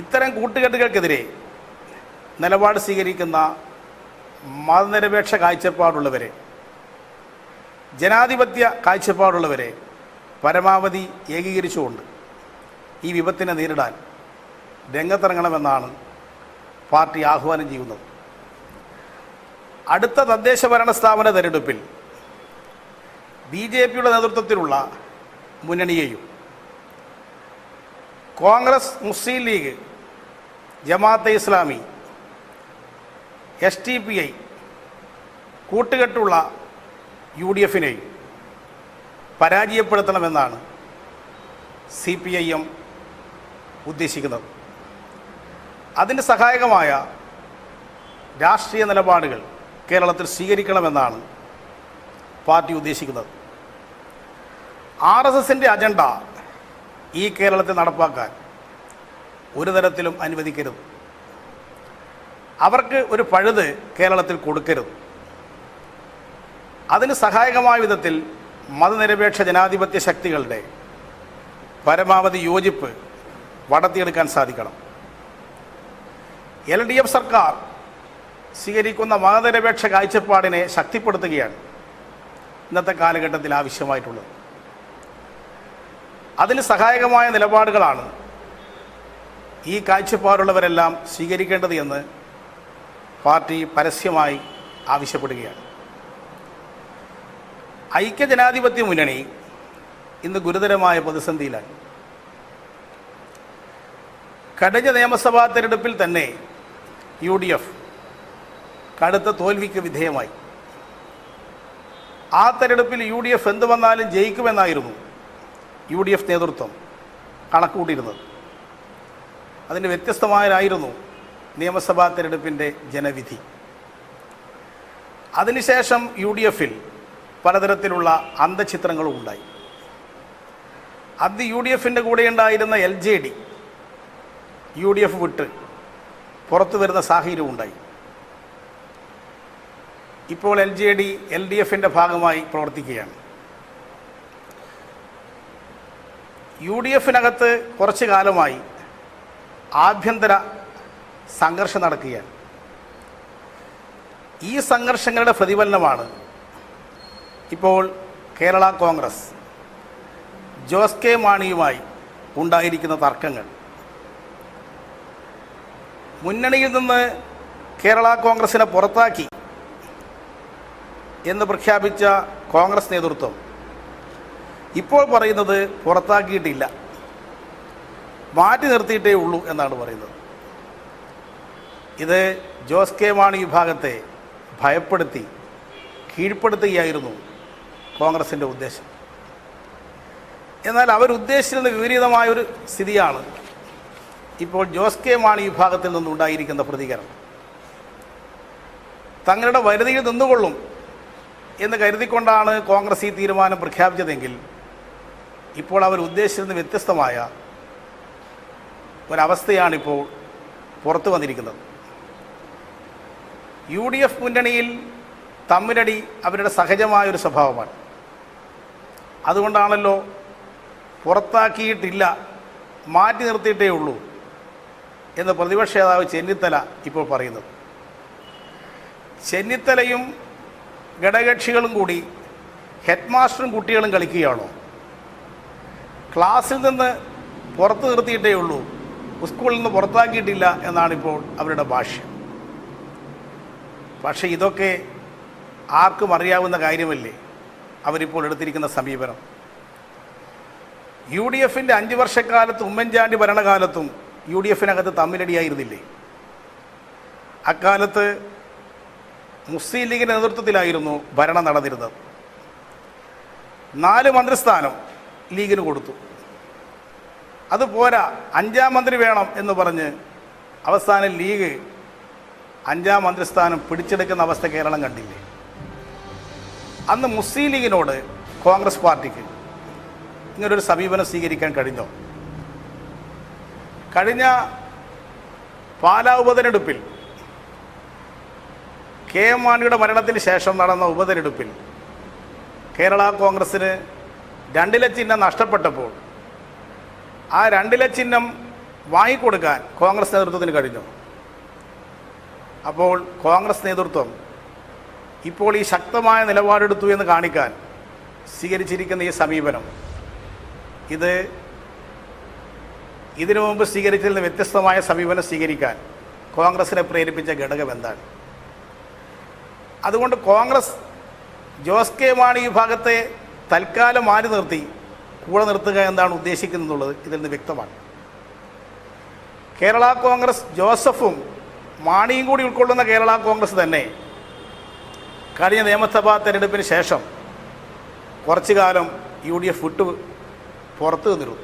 ഇത്തരം കൂട്ടുകെട്ടുകൾക്കെതിരെ നിലപാട് സ്വീകരിക്കുന്ന മതനിരപേക്ഷ കാഴ്ചപ്പാടുള്ളവരെ, ജനാധിപത്യ കാഴ്ചപ്പാടുള്ളവരെ പരമാവധി ഏകീകരിച്ചുകൊണ്ട് ഈ വിപത്തിനെ നേരിടാൻ രംഗത്തിറങ്ങണമെന്നാണ് പാർട്ടി ആഹ്വാനം ചെയ്യുന്നത്. അടുത്ത തദ്ദേശ ഭരണ സ്ഥാപന തെരഞ്ഞെടുപ്പിൽ BJPയുടെ നേതൃത്വത്തിലുള്ള മുന്നണിയെയും കോൺഗ്രസ്, മുസ്ലിം ലീഗ്, ജമാഅത്തെ ഇസ്ലാമി, STPI കൂട്ടുകെട്ടുള്ള UDFിനെയും പരാജയപ്പെടുത്തണമെന്നാണ് CPIM ഉദ്ദേശിക്കുന്നത്. അതിന് സഹായകമായ രാഷ്ട്രീയ നിലപാടുകൾ കേരളത്തിൽ സ്വീകരിക്കണമെന്നാണ് പാർട്ടി ഉദ്ദേശിക്കുന്നത്. RSSൻ്റെ അജണ്ട ഈ കേരളത്തിൽ നടപ്പാക്കാൻ ഒരു തരത്തിലും അനുവദിക്കരുത്. അവർക്ക് ഒരു പഴുത് കേരളത്തിൽ കൊടുക്കരുത്. അതിന് സഹായകമായ വിധത്തിൽ മതനിരപേക്ഷ ജനാധിപത്യ ശക്തികളുടെ പരമാവധി യോജിപ്പ് വളർത്തിയെടുക്കാൻ സാധിക്കണം. LDF സർക്കാർ സ്വീകരിക്കുന്ന മതനിരപേക്ഷ കാഴ്ചപ്പാടിനെ ശക്തിപ്പെടുത്തുകയാണ് ഇന്നത്തെ കാലഘട്ടത്തിൽ ആവശ്യമായിട്ടുള്ളത്. അതിന് സഹായകമായ നിലപാടുകളാണ് ഈ കാഴ്ചപ്പാടുള്ളവരെല്ലാം സ്വീകരിക്കേണ്ടത് എന്ന് പാർട്ടി പരസ്യമായി ആവശ്യപ്പെടുകയാണ്. ഐക്യജനാധിപത്യ മുന്നണി ഇന്ന് ഗുരുതരമായ പ്രതിസന്ധിയിലാണ്. കഴിഞ്ഞ നിയമസഭാ തെരഞ്ഞെടുപ്പിൽ തന്നെ UDF കടുത്ത തോൽവിക്ക് വിധേയമായി. ആ തെരഞ്ഞെടുപ്പിൽ UDF എന്ത് വന്നാലും ജയിക്കുമെന്നായിരുന്നു UDF നേതൃത്വം കണക്കുകൂട്ടിയിരുന്നത്. അതിന് വ്യത്യസ്തമായിരുന്നു നിയമസഭാ തെരഞ്ഞെടുപ്പിൻ്റെ ജനവിധി. അതിനുശേഷം UDFിൽ പലതരത്തിലുള്ള അന്തഃഛിദ്രങ്ങളും ഉണ്ടായി. അത് UDFിൻ്റെ കൂടെ ഉണ്ടായിരുന്ന LJD UDF വിട്ട് പുറത്തു വരുന്ന സാഹചര്യം ഉണ്ടായി. ഇപ്പോൾ LJD LDFിൻ്റെ ഭാഗമായി പ്രവർത്തിക്കുകയാണ്. UDFിനകത്ത് കുറച്ചു കാലമായി ആഭ്യന്തര സംഘർഷം നടക്കുകയാണ്. ഈ സംഘർഷങ്ങളുടെ പ്രതിഫലനമാണ് ഇപ്പോൾ കേരള കോൺഗ്രസ് ജോസ് കെ മാണിയുമായി ഉണ്ടായിരിക്കുന്ന തർക്കങ്ങൾ. മുന്നണിയിൽ നിന്ന് കേരള കോൺഗ്രസിനെ പുറത്താക്കി എന്ന് പ്രഖ്യാപിച്ച കോൺഗ്രസ് നേതൃത്വം ഇപ്പോൾ പറയുന്നത് പുറത്താക്കിയിട്ടില്ല, മാറ്റി നിർത്തിയിട്ടേ ഉള്ളൂ എന്നാണ് പറയുന്നത്. ഇത് ജോസ് കെ മാണി വിഭാഗത്തെ ഭയപ്പെടുത്തി കീഴ്പ്പെടുത്തുകയായിരുന്നു കോൺഗ്രസിൻ്റെ ഉദ്ദേശം. എന്നാൽ അവരുദ്ദേശിച്ചിരുന്ന വിപരീതമായൊരു സ്ഥിതിയാണ് ഇപ്പോൾ ജോസ് കെ മാണി വിഭാഗത്തിൽ നിന്നുണ്ടായിരിക്കുന്ന പ്രതികരണം. തങ്ങളുടെ വരുതിയിൽ നിന്നുകൊള്ളും എന്ന് കരുതിക്കൊണ്ടാണ് കോൺഗ്രസ് ഈ തീരുമാനം പ്രഖ്യാപിച്ചതെങ്കിൽ ഇപ്പോൾ അവർ ഉദ്ദേശിച്ചിരുന്ന വ്യത്യസ്തമായ ഒരവസ്ഥയാണിപ്പോൾ പുറത്തു വന്നിരിക്കുന്നത്. UDF മുന്നണിയിൽ തമ്മിലടി അവരുടെ സഹജമായൊരു സ്വഭാവമാണ്. അതുകൊണ്ടാണല്ലോ പുറത്താക്കിയിട്ടില്ല, മാറ്റി നിർത്തിയിട്ടേ ഉള്ളൂ എന്ന് പ്രതിപക്ഷ നേതാവ് ചെന്നിത്തല ഇപ്പോൾ പറയുന്നത്. ചെന്നിത്തലയും ഘടകകക്ഷികളും കൂടി ഹെഡ് മാസ്റ്ററും കുട്ടികളും കളിക്കുകയാണോ? ക്ലാസ്സിൽ നിന്ന് പുറത്ത് നിർത്തിയിട്ടേ ഉള്ളൂ, സ്കൂളിൽ നിന്ന് പുറത്താക്കിയിട്ടില്ല എന്നാണിപ്പോൾ അവരുടെ ഭാഷ്യം. പക്ഷേ ഇതൊക്കെ ആർക്കും അറിയാവുന്ന കാര്യമല്ലേ അവരിപ്പോൾ എടുത്തിരിക്കുന്ന സമീപനം. UDFിൻ്റെ 5 വർഷക്കാലത്ത് ഉമ്മൻചാണ്ടി ഭരണകാലത്തും UDFിനകത്ത് തമ്മിലടിയായിരുന്നില്ലേ? അക്കാലത്ത് മുസ്ലിം ലീഗിൻ്റെ നേതൃത്വത്തിലായിരുന്നു ഭരണം നടന്നിരുന്നത്. 4 മന്ത്രിസ്ഥാനം ലീഗിന് കൊടുത്തു. അതുപോരാ, 5ാം മന്ത്രി വേണം എന്ന് പറഞ്ഞ് അവസാനം ലീഗ് 5ാം മന്ത്രിസ്ഥാനം പിടിച്ചെടുക്കുന്ന അവസ്ഥ കേരളം കണ്ടില്ലേ? അന്ന് മുസ്ലിം ലീഗിനോട് കോൺഗ്രസ് പാർട്ടിക്ക് ഇങ്ങനൊരു സമീപനം സ്വീകരിക്കാൻ കഴിഞ്ഞോ? കഴിഞ്ഞ പാലാ ഉപതെരഞ്ഞെടുപ്പിൽ KM മാണിയുടെ മരണത്തിന് ശേഷം നടന്ന ഉപതെരഞ്ഞെടുപ്പിൽ കേരള കോൺഗ്രസ്സിന് 2 ചിഹ്നം നഷ്ടപ്പെട്ടപ്പോൾ ആ 2 ചിഹ്നം വാങ്ങിക്കൊടുക്കാൻ കോൺഗ്രസ് നേതൃത്വത്തിന് കഴിഞ്ഞു. അപ്പോൾ കോൺഗ്രസ് നേതൃത്വം ഇപ്പോൾ ഈ ശക്തമായ നിലപാടെടുത്തു എന്ന് കാണിക്കാൻ സ്വീകരിച്ചിരിക്കുന്ന ഈ സമീപനം, ഇതിനു മുമ്പ് സ്വീകരിച്ചതിൽ നിന്ന് വ്യത്യസ്തമായ സമീപനം സ്വീകരിക്കാൻ കോൺഗ്രസിനെ പ്രേരിപ്പിച്ച ഘടകം എന്താണ്? അതുകൊണ്ട് കോൺഗ്രസ് ജോസ് കെ മാണി വിഭാഗത്തെ തൽക്കാലം മാറി നിർത്തി കൂടെ നിർത്തുക എന്താണ് ഉദ്ദേശിക്കുന്നതെന്നുള്ളത് ഇതിൽ നിന്ന് വ്യക്തമാണ്. കേരള കോൺഗ്രസ് ജോസഫും മാണിയും കൂടി ഉൾക്കൊള്ളുന്ന കേരള കോൺഗ്രസ് തന്നെ കഴിഞ്ഞ നിയമസഭാ തെരഞ്ഞെടുപ്പിന് ശേഷം കുറച്ചു കാലം UDF വിട്ടു പുറത്തു നിന്നിരുന്നു.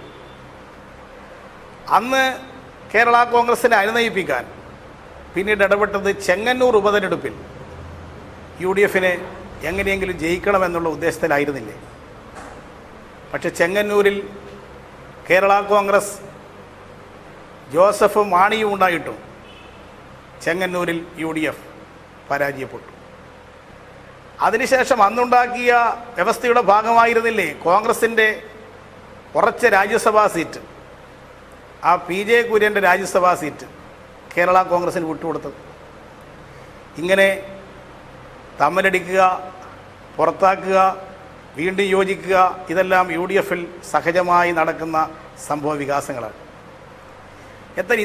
അന്ന് കേരള കോൺഗ്രസിനെ അനുനയിപ്പിക്കാൻ പിന്നീട് ഇടപെട്ടത് ചെങ്ങന്നൂർ ഉപതെരഞ്ഞെടുപ്പിൽ UDFനെ എങ്ങനെയെങ്കിലും ജയിക്കണമെന്നുള്ള ഉദ്ദേശത്തിലായിരുന്നില്ലേ? പക്ഷെ ചെങ്ങന്നൂരിൽ കേരള കോൺഗ്രസ് ജോസഫും മാണിയും ഉണ്ടായിട്ടും ചെങ്ങന്നൂരിൽ UDF പരാജയപ്പെട്ടു. അതിനുശേഷം അന്നുണ്ടാക്കിയ വ്യവസ്ഥയുടെ ഭാഗമായിരുന്നില്ലേ കോൺഗ്രസിൻ്റെ ഉറച്ച രാജ്യസഭാ സീറ്റ്, ആ PJ കുര്യൻ്റെ രാജ്യസഭാ സീറ്റ് കേരള കോൺഗ്രസിന് വിട്ടുകൊടുത്തത്? ഇങ്ങനെ തമ്മിലടിക്കുക, പുറത്താക്കുക, വീണ്ടും യോജിക്കുക, ഇതെല്ലാം UDFിൽ സഹജമായി നടക്കുന്ന സംഭവ വികാസങ്ങളാണ്.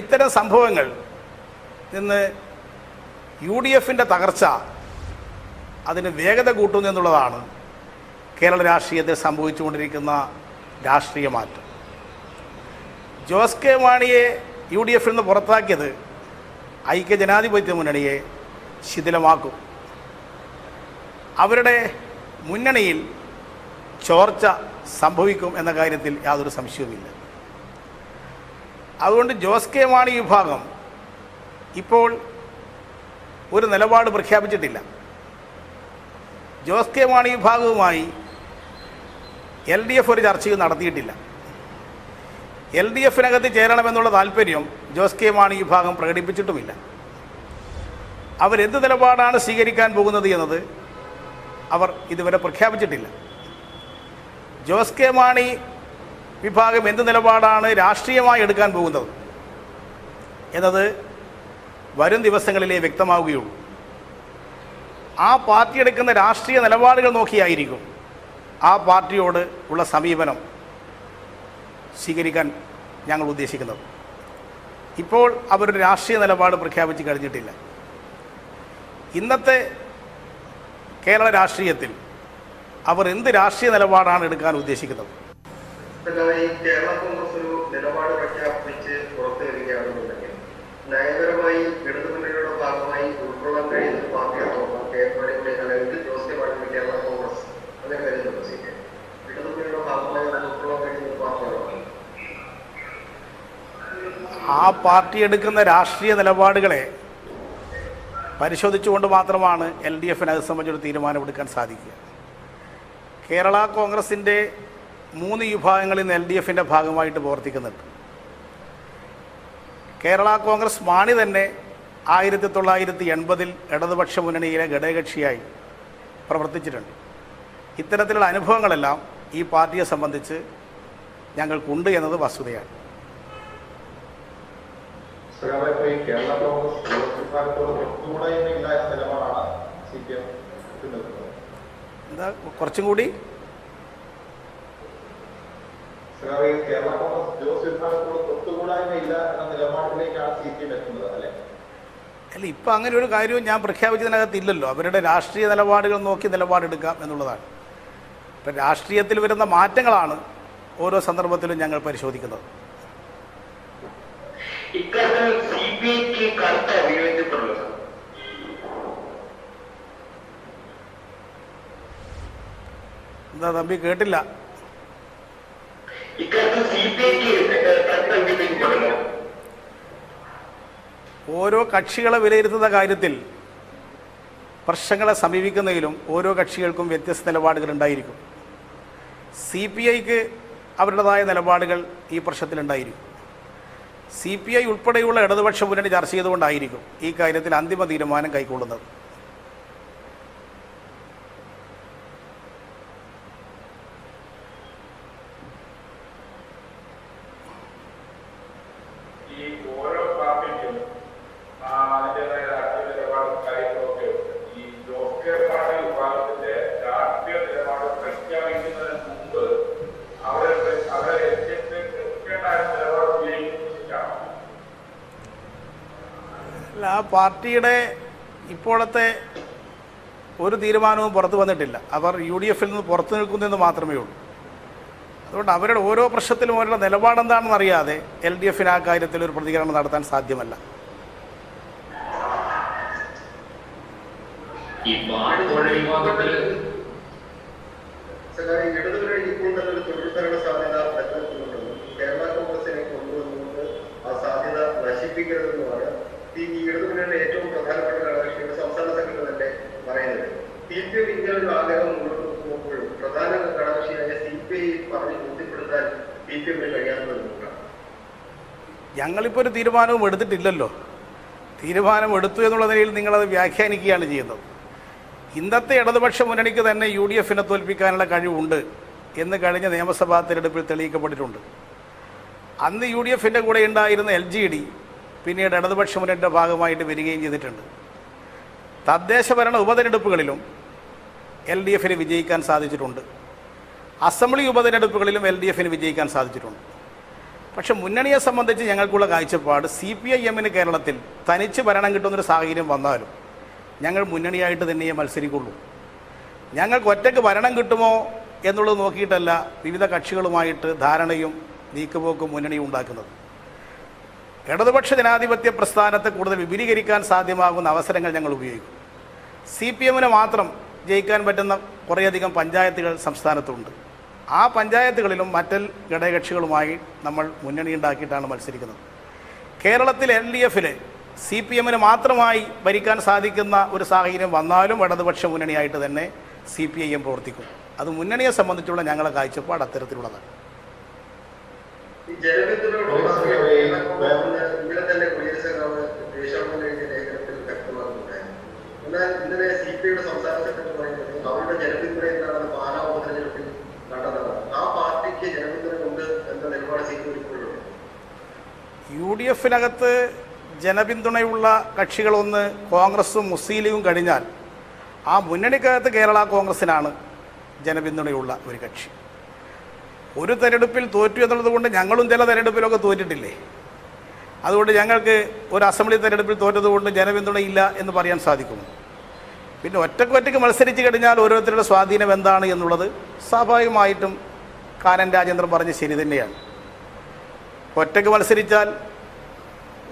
ഇത്തരം സംഭവങ്ങൾ നിന്ന് UDFിൻ്റെ തകർച്ച അതിന് വേഗത കൂട്ടുന്നു എന്നുള്ളതാണ് കേരള രാഷ്ട്രീയത്തിൽ സംഭവിച്ചുകൊണ്ടിരിക്കുന്ന രാഷ്ട്രീയ മാറ്റം. ജോസ് കെ മാണിയെ UDFിൽ നിന്ന് പുറത്താക്കിയത് ഐക്യജനാധിപത്യ മുന്നണിയെ ശിഥിലമാക്കും. അവരുടെ മുന്നണിയിൽ ചോർച്ച സംഭവിക്കും എന്ന കാര്യത്തിൽ യാതൊരു സംശയവുമില്ല. അതുകൊണ്ട് ജോസ് കെ മാണി വിഭാഗം ഇപ്പോൾ ഒരു നിലപാട് പ്രഖ്യാപിച്ചിട്ടില്ല. ജോസ് കെ മാണി വിഭാഗവുമായി LDF ഒരു ചർച്ചയും നടത്തിയിട്ടില്ല. LDFിനകത്ത് ചേരണമെന്നുള്ള താല്പര്യം ജോസ് കെ മാണി വിഭാഗം പ്രകടിപ്പിച്ചിട്ടുമില്ല. അവരെന്ത് നിലപാടാണ് സ്വീകരിക്കാൻ പോകുന്നത് എന്നത് അവർ ഇതുവരെ പ്രഖ്യാപിച്ചിട്ടില്ല. ജോസ് കെ മാണി വിഭാഗം എന്ത് നിലപാടാണ് രാഷ്ട്രീയമായി എടുക്കാൻ പോകുന്നത് എന്നത് വരും ദിവസങ്ങളിലേ വ്യക്തമാവുകയുള്ളൂ. ആ പാർട്ടി എടുക്കുന്ന രാഷ്ട്രീയ നിലപാടുകൾ നോക്കിയായിരിക്കും ആ പാർട്ടിയോട് ഉള്ള സമീപനം സ്വീകരിക്കാൻ ഞങ്ങൾ ഉദ്ദേശിക്കുന്നത്. ഇപ്പോൾ അവരുടെ രാഷ്ട്രീയ നിലപാട് പ്രഖ്യാപിച്ച് കഴിഞ്ഞിട്ടില്ല. ഇന്നത്തെ കേരള രാഷ്ട്രീയത്തിൽ അവർ എന്ത് രാഷ്ട്രീയ നിലപാടാണ് എടുക്കാൻ ഉദ്ദേശിക്കുന്നത്? കേരള കോൺഗ്രസ് ഒരു നിലപാട് പ്രഖ്യാപിച്ച് പുറത്തു വരികയാണെന്നുണ്ടെങ്കിൽ നയപരമായി ഇടതുമുന്നണിയുടെ ഭാഗമായി ഉൾക്കൊള്ളാൻ കഴിയുന്ന ഒരു പാർട്ടിയാണോ അല്ലെങ്കിൽ ജോസ് കെ മാണി കേരള കോൺഗ്രസ് അങ്ങനെ കരുതുന്നുണ്ടോ? ഇടതുമുന്നണിയുടെ ഭാഗമായി ഉൾക്കൊള്ളാൻ കഴിയുന്ന ഒരു പാർട്ടിയാണോ? ആ പാർട്ടി എടുക്കുന്ന രാഷ്ട്രീയ നിലപാടുകളെ പരിശോധിച്ചുകൊണ്ട് മാത്രമാണ് LDFിനെ അത് സംബന്ധിച്ചൊരു തീരുമാനമെടുക്കാൻ സാധിക്കുക. കേരള കോൺഗ്രസിൻ്റെ 3 വിഭാഗങ്ങളിൽ നിന്ന് LDFിൻ്റെ ഭാഗമായിട്ട് പ്രവർത്തിക്കുന്നുണ്ട്. കേരള കോൺഗ്രസ് മാണി തന്നെ 1980 ഇടതുപക്ഷ മുന്നണിയിലെ ഘടകകക്ഷിയായി പ്രവർത്തിച്ചിട്ടുണ്ട്. ഇത്തരത്തിലുള്ള അനുഭവങ്ങളെല്ലാം ഈ പാർട്ടിയെ സംബന്ധിച്ച് ഞങ്ങൾക്കുണ്ട് എന്നത് വസ്തുതയാണ്. കേരള കോൺഗ്രസ് വിഭാഗത്തോട് ഒത്തുകൂടായ്മയില്ല എന്ന നിലപാടാണ് CPM എടുക്കുന്നത്. എന്താ കുറച്ചും കൂടി കേരള കോൺഗ്രസ് ജോസ് വിഭാഗത്തോട് തൊട്ടുകൂടായ്മയില്ല എന്ന നിലപാടിലേക്കാണ് CPM എത്തുന്നത് അല്ലെ? അല്ല, ഇപ്പം അങ്ങനെ ഒരു കാര്യവും ഞാൻ പ്രഖ്യാപിച്ചതിനകത്ത് ഇല്ലല്ലോ. അവരുടെ രാഷ്ട്രീയ നിലപാടുകൾ നോക്കി നിലപാടെടുക്കാം എന്നുള്ളതാണ്. ഇപ്പം രാഷ്ട്രീയത്തിൽ വരുന്ന മാറ്റങ്ങളാണ് ഓരോ സന്ദർഭത്തിലും ഞങ്ങൾ പരിശോധിക്കുന്നത്. എന്താ തമ്പി കേട്ടില്ല? ഓരോ കക്ഷികളെ വിലയിരുത്തുന്ന കാര്യത്തിൽ പ്രശ്നങ്ങളെ സമീപിക്കുന്നതിലും ഓരോ കക്ഷികൾക്കും വ്യത്യസ്ത നിലപാടുകൾ ഉണ്ടായിരിക്കും. CPIക്ക് അവരുടേതായ നിലപാടുകൾ ഈ പ്രശ്നത്തിലുണ്ടായിരിക്കും. CPI ഉൾപ്പെടെയുള്ള ഇടതുപക്ഷ മുന്നണി ചർച്ച ചെയ്തുകൊണ്ടായിരിക്കും ഈ കാര്യത്തിൽ അന്തിമ തീരുമാനം കൈക്കൊള്ളുന്നത്. ആ പാർട്ടിയുടെ ഇപ്പോഴത്തെ ഒരു തീരുമാനവും പുറത്തു വന്നിട്ടില്ല. അവർ UDFൽ നിന്ന് പുറത്തു നിൽക്കുന്നതെന്ന് മാത്രമേ ഉള്ളൂ. അതുകൊണ്ട് അവരുടെ ഓരോ പ്രശ്നത്തിലും അവരുടെ നിലപാടെന്താണെന്ന് അറിയാതെ LDFന് ആ കാര്യത്തിൽ ഒരു പ്രതികരണം നടത്താൻ സാധ്യമല്ല. കേരള കോൺഗ്രസിനെ കൊണ്ടുവന്നുകൊണ്ട് ആ സാധ്യത നശിപ്പിക്കരുതെന്നുമാണ് ഈ ഇടതുമുന്നണിയുടെ ഏറ്റവും പ്രധാനപ്പെട്ട ഘടകകക്ഷിയുടെ സംസ്ഥാന സെക്രട്ടറി തന്നെ പറയുന്നത്. CPM ഇങ്ങനൊരു ആഗ്രഹം മുന്നോട്ട് വെക്കുമ്പോഴും പ്രധാന ഘടകകക്ഷിയായ CPI പറഞ്ഞ് ബോധ്യപ്പെടുത്താൻ CPMന് കഴിയാത്തത് നോക്കാം. ഞങ്ങളിപ്പോൾ ഒരു തീരുമാനവും എടുത്തിട്ടില്ലല്ലോ. തീരുമാനം എടുത്തു എന്നുള്ള നിലയിൽ നിങ്ങളത് വ്യാഖ്യാനിക്കുകയാണ് ചെയ്യുന്നത്. ഇന്നത്തെ ഇടതുപക്ഷ മുന്നണിക്ക് തന്നെ UDFനെ തോൽപ്പിക്കാനുള്ള കഴിവുണ്ട് എന്ന് കഴിഞ്ഞ നിയമസഭാ തിരഞ്ഞെടുപ്പിൽ തെളിയിക്കപ്പെട്ടിട്ടുണ്ട്. അന്ന് UDFൻ്റെ കൂടെ ഉണ്ടായിരുന്ന LGD പിന്നീട് ഇടതുപക്ഷ മുന്നണിയുടെ ഭാഗമായിട്ട് വരികയും ചെയ്തിട്ടുണ്ട്. തദ്ദേശഭരണ ഉപതെരഞ്ഞെടുപ്പുകളിലും LDFന് വിജയിക്കാൻ സാധിച്ചിട്ടുണ്ട്. അസംബ്ലി ഉപതെരഞ്ഞെടുപ്പുകളിലും LDFന് വിജയിക്കാൻ സാധിച്ചിട്ടുണ്ട്. പക്ഷെ മുന്നണിയെ സംബന്ധിച്ച് ഞങ്ങൾക്കുള്ള കാഴ്ചപ്പാട് CPIMന് കേരളത്തിൽ തനിച്ച് ഭരണം കിട്ടുന്നൊരു സാഹചര്യം വന്നാലും ഞങ്ങൾ മുന്നണിയായിട്ട് തന്നെയേ മത്സരിക്കുള്ളൂ. ഞങ്ങൾക്ക് ഒറ്റയ്ക്ക് ഭരണം കിട്ടുമോ എന്നുള്ളത് നോക്കിയിട്ടല്ല വിവിധ കക്ഷികളുമായിട്ട് ധാരണയും നീക്കുപോക്കും മുന്നണിയും ഉണ്ടാക്കുന്നത്. ഇടതുപക്ഷ ജനാധിപത്യ പ്രസ്ഥാനത്തെ കൂടുതൽ വിപുലീകരിക്കാൻ സാധ്യമാകുന്ന അവസരങ്ങൾ ഞങ്ങൾ ഉപയോഗിക്കും. CPMന് മാത്രം ജയിക്കാൻ പറ്റുന്ന കുറേയധികം പഞ്ചായത്തുകൾ സംസ്ഥാനത്തുണ്ട്. ആ പഞ്ചായത്തുകളിലും മറ്റൽ ഘടകകക്ഷികളുമായി നമ്മൾ മുന്നണി ഉണ്ടാക്കിയിട്ടാണ് മത്സരിക്കുന്നത്. കേരളത്തിൽ LDFൽ CPMന് മാത്രമായി ഭരിക്കാൻ സാധിക്കുന്ന ഒരു സാഹചര്യം വന്നാലും ഇടതുപക്ഷ മുന്നണിയായിട്ട് തന്നെ CPIM പ്രവർത്തിക്കും. അത് മുന്നണിയെ സംബന്ധിച്ചുള്ള ഞങ്ങളുടെ കാഴ്ചപ്പാട് അത്തരത്തിലുള്ളതാണ്. ഇവിടെ തന്നെ കുടിയേറ്റക്കാവ് ദേശാഭിമാനി ലേഖനത്തിൽ വ്യക്തമാക്കുന്നുണ്ടായിരുന്നു. എന്നാൽ ഇന്നലെ CPIയുടെ സംസ്ഥാന സെക്രട്ടറി പറയുന്നത് അവരുടെ ജനപിന്തുണ എന്താണെന്ന് പാലാ ഉപതെരഞ്ഞെടുപ്പിൽ കണ്ടതാണ്. ആ പാർട്ടിക്ക് ജനപിന്തുണ ഉണ്ട് എന്ന നിലപാട് CPI എടുക്കുന്നുണ്ട്. UDFനകത്ത് ജനപിന്തുണയുള്ള കക്ഷികളൊന്ന് കോൺഗ്രസും മുസ്ലിം ലീഗും കഴിഞ്ഞാൽ ആ മുന്നണിക്കകത്ത് കേരള കോൺഗ്രസിനാണ് ജനപിന്തുണയുള്ള ഒരു കക്ഷി. ഒരു തെരഞ്ഞെടുപ്പിൽ തോറ്റു എന്നുള്ളത് കൊണ്ട് ഞങ്ങളും ചില തെരഞ്ഞെടുപ്പിലൊക്കെ തോറ്റിട്ടില്ലേ? അതുകൊണ്ട് ഞങ്ങൾക്ക് ഒരു അസംബ്ലി തെരഞ്ഞെടുപ്പിൽ തോറ്റതുകൊണ്ട് ജനപിന്തുണയില്ല എന്ന് പറയാൻ സാധിക്കുമോ? പിന്നെ ഒറ്റയ്ക്ക് മത്സരിച്ച് കഴിഞ്ഞാൽ ഓരോരുത്തരുടെ സ്വാധീനം എന്താണ് എന്നുള്ളത് സ്വാഭാവികമായിട്ടും കാനൻ രാജേന്ദ്രൻ പറഞ്ഞ് ശരി തന്നെയാണ്. ഒറ്റയ്ക്ക് മത്സരിച്ചാൽ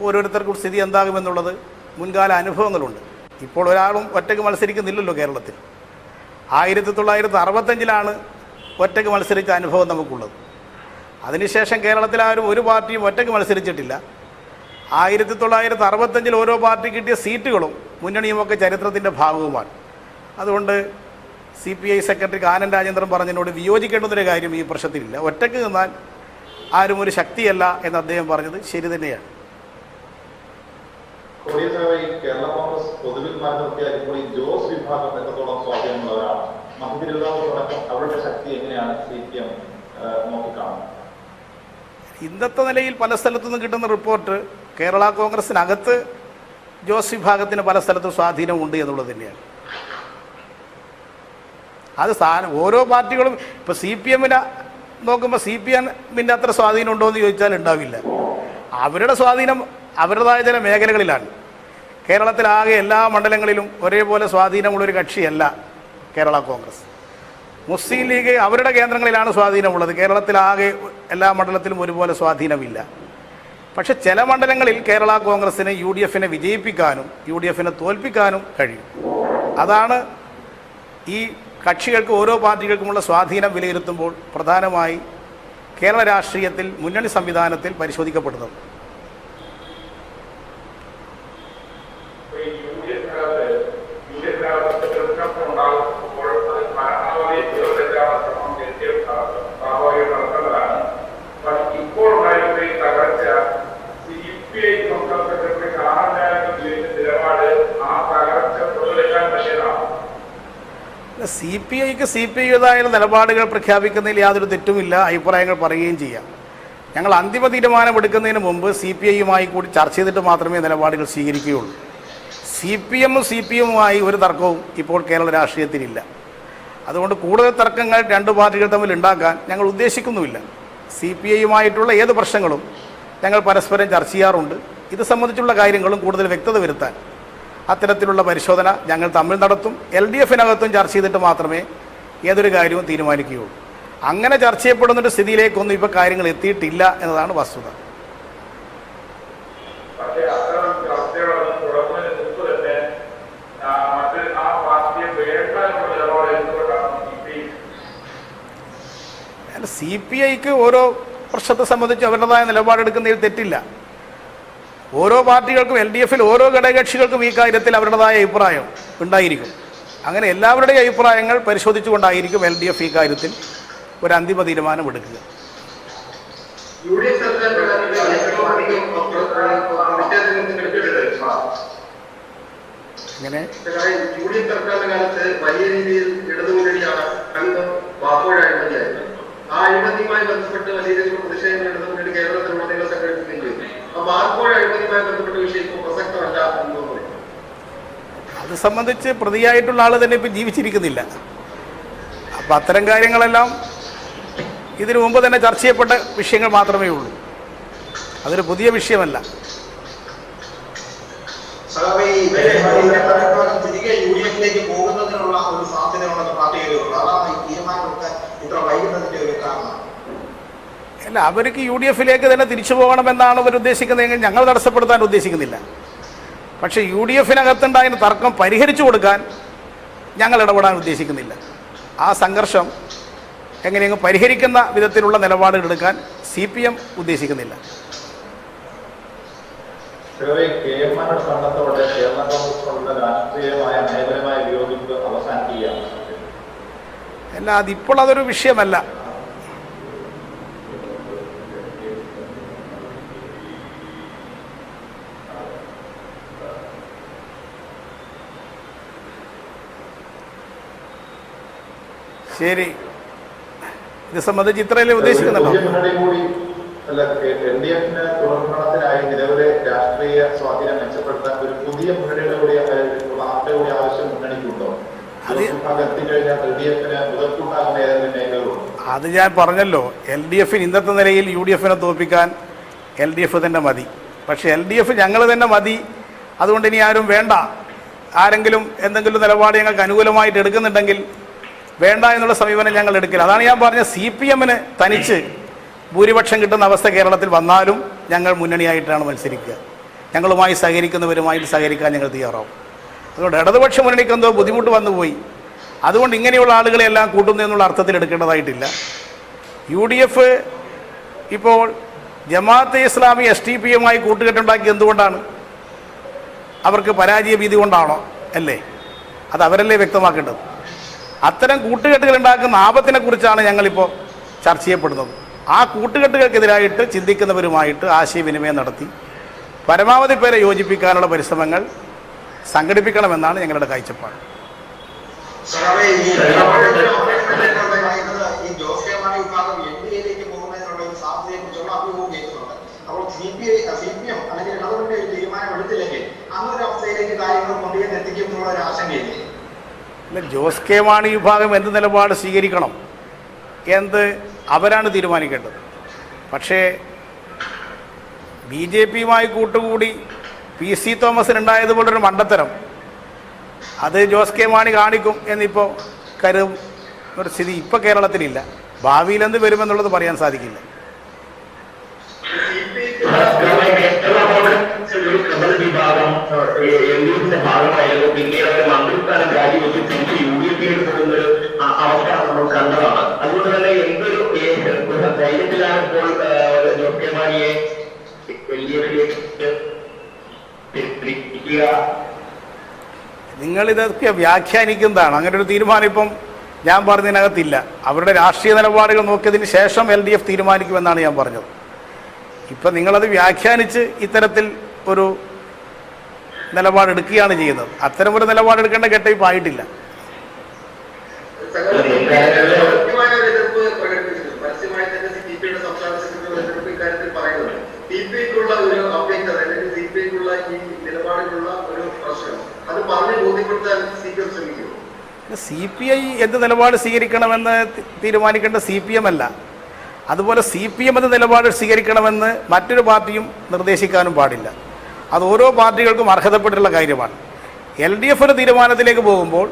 ഓരോരുത്തർക്കും സ്ഥിതി എന്താകുമെന്നുള്ളത് മുൻകാല അനുഭവങ്ങളുണ്ട്. ഇപ്പോൾ ഒരാളും ഒറ്റയ്ക്ക് മത്സരിക്കുന്നില്ലല്ലോ കേരളത്തിൽ. 1965 ഒറ്റയ്ക്ക് മത്സരിച്ച അനുഭവം നമുക്കുള്ളത്. അതിനുശേഷം കേരളത്തിൽ ആരും ഒരു പാർട്ടിയും ഒറ്റയ്ക്ക് മത്സരിച്ചിട്ടില്ല. 1965 ഓരോ പാർട്ടി കിട്ടിയ സീറ്റുകളും മുന്നണിയുമൊക്കെ ചരിത്രത്തിൻ്റെ ഭാഗവുമാണ്. അതുകൊണ്ട് CPI സെക്രട്ടറി കാനൻ രാജേന്ദ്രൻ പറഞ്ഞതിനോട് വിയോജിക്കേണ്ടുന്നൊരു കാര്യം ഈ പ്രശ്നത്തിലില്ല. ഒറ്റയ്ക്ക് നിന്നാൽ ആരും ഒരു ശക്തിയല്ല എന്ന് അദ്ദേഹം പറഞ്ഞത് ശരി തന്നെയാണ്. കേരള കോൺഗ്രസ് പൊതുവിൽ മാറ്റി നിർത്തിയാൽ ഇപ്പോൾ ഈ ജോസ് വിഭാഗം എത്രത്തോളം സ്വാധീനമുള്ളവരാണ്? മധ്യതിരുവിതാംകൂറടക്കം അവരുടെ ശക്തി എങ്ങനെയാണ് CPM നോക്കിക്കാണുന്നത്? ഇന്നത്തെ നിലയിൽ പല സ്ഥലത്തു നിന്നും കിട്ടുന്ന റിപ്പോർട്ട് കേരള കോൺഗ്രസിനകത്ത് ജോസ് വിഭാഗത്തിന് പല സ്ഥലത്തും സ്വാധീനമുണ്ട് എന്നുള്ളത് തന്നെയാണ്. അത് ഓരോ പാർട്ടികളും ഇപ്പോൾ CPM നോക്കുമ്പോൾ CPM അത്ര സ്വാധീനം ഉണ്ടോ എന്ന് ചോദിച്ചാൽ ഉണ്ടാവില്ല. അവരുടെ സ്വാധീനം അവരുടേതായ ചില മേഖലകളിലാണ്. കേരളത്തിലാകെ എല്ലാ മണ്ഡലങ്ങളിലും ഒരേപോലെ സ്വാധീനമുള്ളൊരു കക്ഷിയല്ല കേരള കോൺഗ്രസ്. മുസ്ലിം ലീഗ് അവരുടെ കേന്ദ്രങ്ങളിലാണ് സ്വാധീനമുള്ളത്. കേരളത്തിലാകെ എല്ലാ മണ്ഡലത്തിലും ഒരുപോലെ സ്വാധീനമില്ല. പക്ഷെ ചില മണ്ഡലങ്ങളിൽ കേരള കോൺഗ്രസിന് UDFനെ വിജയിപ്പിക്കാനും UDFനെ തോൽപ്പിക്കാനും കഴിയും. അതാണ് ഈ കക്ഷികൾക്ക് ഓരോ പാർട്ടികൾക്കുമുള്ള സ്വാധീനം വിലയിരുത്തുമ്പോൾ പ്രധാനമായി കേരള രാഷ്ട്രീയത്തിൽ മുന്നണി സംവിധാനത്തിൽ പരിശോധിക്കപ്പെടുന്നത്. CPIക്ക് CPIയുടേതായ നിലപാടുകൾ പ്രഖ്യാപിക്കുന്നതിൽ യാതൊരു തെറ്റുമില്ല, അഭിപ്രായങ്ങൾ പറയുകയും ചെയ്യാം. ഞങ്ങൾ അന്തിമ തീരുമാനമെടുക്കുന്നതിന് മുമ്പ് CPIയുമായി കൂടി ചർച്ച ചെയ്തിട്ട് മാത്രമേ നിലപാടുകൾ സ്വീകരിക്കുകയുള്ളൂ. CPMുമായി ഒരു തർക്കവും ഇപ്പോൾ കേരള രാഷ്ട്രീയത്തിലില്ല. അതുകൊണ്ട് കൂടുതൽ തർക്കങ്ങൾ രണ്ട് പാർട്ടികൾ തമ്മിൽ ഉണ്ടാക്കാൻ ഞങ്ങൾ ഉദ്ദേശിക്കുന്നുമില്ല. CPIയുമായിട്ടുള്ള ഏത് പ്രശ്നങ്ങളും ഞങ്ങൾ പരസ്പരം ചർച്ച ചെയ്യാറുണ്ട്. ഇത് സംബന്ധിച്ചുള്ള കാര്യങ്ങളും കൂടുതൽ വ്യക്തത വരുത്താൻ അത്തരത്തിലുള്ള പരിശോധന ഞങ്ങൾ തമ്മിൽ നടത്തും. LDFനകത്തും ചർച്ച ചെയ്തിട്ട് മാത്രമേ ഏതൊരു കാര്യവും തീരുമാനിക്കുകയുള്ളൂ. അങ്ങനെ ചർച്ച ചെയ്യപ്പെടുന്നൊരു സ്ഥിതിയിലേക്കൊന്നും ഇപ്പോൾ കാര്യങ്ങൾ എത്തിയിട്ടില്ല എന്നതാണ് വസ്തുത. CPIക്ക് ഓരോ പ്രശ്നത്തെ സംബന്ധിച്ച് അവരുടേതായ നിലപാടെടുക്കുന്നതിൽ തെറ്റില്ല. ഓരോ പാർട്ടികൾക്കും LDFൽ ഓരോ ഘടകകക്ഷികൾക്കും ഈ കാര്യത്തിൽ അവരുടേതായ അഭിപ്രായം ഉണ്ടായിരിക്കും. അങ്ങനെ എല്ലാവരുടെയും അഭിപ്രായങ്ങൾ പരിശോധിച്ചുകൊണ്ടായിരിക്കും LDF ഈ കാര്യത്തിൽ ഒരു അന്തിമ തീരുമാനമെടുക്കുക. ഇങ്ങനെ UDF സർക്കാരിന്റെ കാലത്ത് വലിയ രീതിയിൽ ഇടതുമുന്നണിയാണ് വാക്കോഴായിരുന്നത്. ആ അഴിമതിയുമായി ബന്ധപ്പെട്ട് വലിയ രീതിയിലുള്ള പ്രതിഷേധങ്ങൾ ഇടതുമുന്നണി കേരളത്തിലുടനീളം സംഘടിപ്പിക്കുകയും ചെയ്തു. അത് സംബന്ധിച്ച് പ്രതിയായിട്ടുള്ള ആൾ തന്നെ ഇപ്പം ജീവിച്ചിരിക്കുന്നില്ല. അപ്പം അത്തരം കാര്യങ്ങളെല്ലാം ഇതിനു മുമ്പ് തന്നെ ചർച്ച ചെയ്യപ്പെട്ട വിഷയങ്ങൾ മാത്രമേ ഉള്ളൂ. അതൊരു പുതിയ വിഷയമല്ല. അല്ല, അവർക്ക് UDFലേക്ക് തന്നെ തിരിച്ചു പോകണമെന്നാണ് അവർ ഉദ്ദേശിക്കുന്നതെങ്കിൽ ഞങ്ങൾ തടസ്സപ്പെടുത്താൻ ഉദ്ദേശിക്കുന്നില്ല. പക്ഷേ UDFനകത്തുണ്ടായ തർക്കം പരിഹരിച്ചു കൊടുക്കാൻ ഞങ്ങൾ ഇടപെടാൻ ഉദ്ദേശിക്കുന്നില്ല. ആ സംഘർഷം എങ്ങനെയെങ്കിലും പരിഹരിക്കുന്ന വിധത്തിലുള്ള നിലപാടുകൾ എടുക്കാൻ CPM ഉദ്ദേശിക്കുന്നില്ല. അല്ല, അതിപ്പോൾ അതൊരു വിഷയമല്ല. ശരി, ഇത് സംബന്ധിച്ച് ഇത്രയല്ലേ ഉദ്ദേശിക്കുന്നുണ്ടോ? നിലവിലെ രാഷ്ട്രീയ സ്വാധീനം മെച്ചപ്പെടുത്താൻ ഒരു പുതിയ മുന്നണിയുടെ കൂടി ആവശ്യം മുന്നണിക്കുണ്ടോ? അത് ഞാൻ പറഞ്ഞല്ലോ, LDFന് ഇന്നത്തെ നിലയിൽ UDFനെ തോൽപ്പിക്കാൻ LDF തന്നെ മതി. പക്ഷെ LDF ഞങ്ങൾ തന്നെ മതി, അതുകൊണ്ട് ഇനി ആരും വേണ്ട. ആരെങ്കിലും എന്തെങ്കിലും നിലപാട് ഞങ്ങൾക്ക് അനുകൂലമായിട്ട് എടുക്കുന്നുണ്ടെങ്കിൽ വേണ്ട എന്നുള്ള സമീപനം ഞങ്ങൾ എടുക്കില്ല. അതാണ് ഞാൻ പറഞ്ഞത്, CPMന് തനിച്ച് ഭൂരിപക്ഷം കിട്ടുന്ന അവസ്ഥ കേരളത്തിൽ വന്നാലും ഞങ്ങൾ മുന്നണിയായിട്ടാണ് മത്സരിക്കുക. ഞങ്ങളുമായി സഹകരിക്കുന്നവരുമായിട്ട് സഹകരിക്കാൻ ഞങ്ങൾ തയ്യാറാവും. അതുകൊണ്ട് ഇടതുപക്ഷ മുന്നണിക്ക് എന്തോ ബുദ്ധിമുട്ട് വന്നുപോയി, അതുകൊണ്ട് ഇങ്ങനെയുള്ള ആളുകളെല്ലാം കൂട്ടുന്നു എന്നുള്ള അർത്ഥത്തിൽ എടുക്കേണ്ടതായിട്ടില്ല. UDF ഇപ്പോൾ ജമാഅത്തെ ഇസ്ലാമി STPയുമായി കൂട്ടുകെട്ടുണ്ടാക്കി എന്തുകൊണ്ടാണ്? അവർക്ക് പരാജയ ഭീതി കൊണ്ടാണോ? അല്ലേ? അത് അവരല്ലേ വ്യക്തമാക്കേണ്ടത്. അത്തരം കൂട്ടുകെട്ടുകൾ ഉണ്ടാക്കുന്ന ആപത്തിനെ കുറിച്ചാണ് ഞങ്ങളിപ്പോൾ ചർച്ച ചെയ്യപ്പെടുന്നത്. ആ കൂട്ടുകെട്ടുകൾക്കെതിരായിട്ട് ചിന്തിക്കുന്നവരുമായിട്ട് ആശയവിനിമയം നടത്തി പരമാവധി പേരെ യോജിപ്പിക്കാനുള്ള പരിശ്രമങ്ങൾ സംഘടിപ്പിക്കണമെന്നാണ് ഞങ്ങളുടെ കാഴ്ചപ്പാട്. ജോസ് കെ മാണി വിഭാഗം എന്ത് നിലപാട് സ്വീകരിക്കണം എന്ന് അവരാണ് തീരുമാനിക്കേണ്ടത്. പക്ഷേ BJP-യുമായി കൂട്ടുകൂടി PC തോമസിനുണ്ടായതുപോലൊരു മണ്ടത്തരം അത് ജോസ് കെ മാണി കാണിക്കും എന്നിപ്പോൾ കരുതും ഒരു സ്ഥിതി ഇപ്പോൾ കേരളത്തിലില്ല. ഭാവിയിൽ എന്ത് വരുമെന്നുള്ളത് പറയാൻ സാധിക്കില്ല. വിഭാഗം LDFിന്റെ ഭാഗമായിരുന്നു, പിന്നീട് മന്ത്രിസ്ഥാനം രാജിവെച്ച് തിരിച്ച് UDFിലേക്ക് പോകുന്നൊരു അവസ്ഥ നമ്മൾ കണ്ടതാണ്. അതുകൊണ്ട് തന്നെ എന്തൊരു ധൈര്യത്തിലാണ് ഇപ്പോൾ ജോസ് കെ മാണിയെ LDFിലേക്ക് തിരിക്കുക? നിങ്ങളിതൊക്കെ വ്യാഖ്യാനിക്കുന്നതാണ്. അങ്ങനെ ഒരു തീരുമാനം ഇപ്പം ഞാൻ പറഞ്ഞതിനകത്തില്ല. അവരുടെ രാഷ്ട്രീയ നിലപാടുകൾ നോക്കിയതിന് ശേഷം LDF തീരുമാനിക്കുമെന്നാണ് ഞാൻ പറഞ്ഞത്. ഇപ്പം നിങ്ങളത് വ്യാഖ്യാനിച്ച് ഇത്തരത്തിൽ ഒരു നിലപാടെടുക്കുകയാണ് ചെയ്യുന്നത്. അത്തരമൊരു നിലപാടെടുക്കേണ്ട ഘട്ടം ഇപ്പോൾ ആയിട്ടില്ല. CPI എന്ത് നിലപാട് സ്വീകരിക്കണമെന്ന് തീരുമാനിക്കേണ്ട CPM അല്ല. അതുപോലെ CPM എന്ന നിലപാട് സ്വീകരിക്കണമെന്ന് മറ്റൊരു പാർട്ടിയും നിർദ്ദേശിക്കാനും പാടില്ല. അത് ഓരോ പാർട്ടികൾക്കും അർഹതപ്പെട്ടിട്ടുള്ള കാര്യമാണ്. LDF ഒരു തീരുമാനത്തിലേക്ക് പോകുമ്പോൾ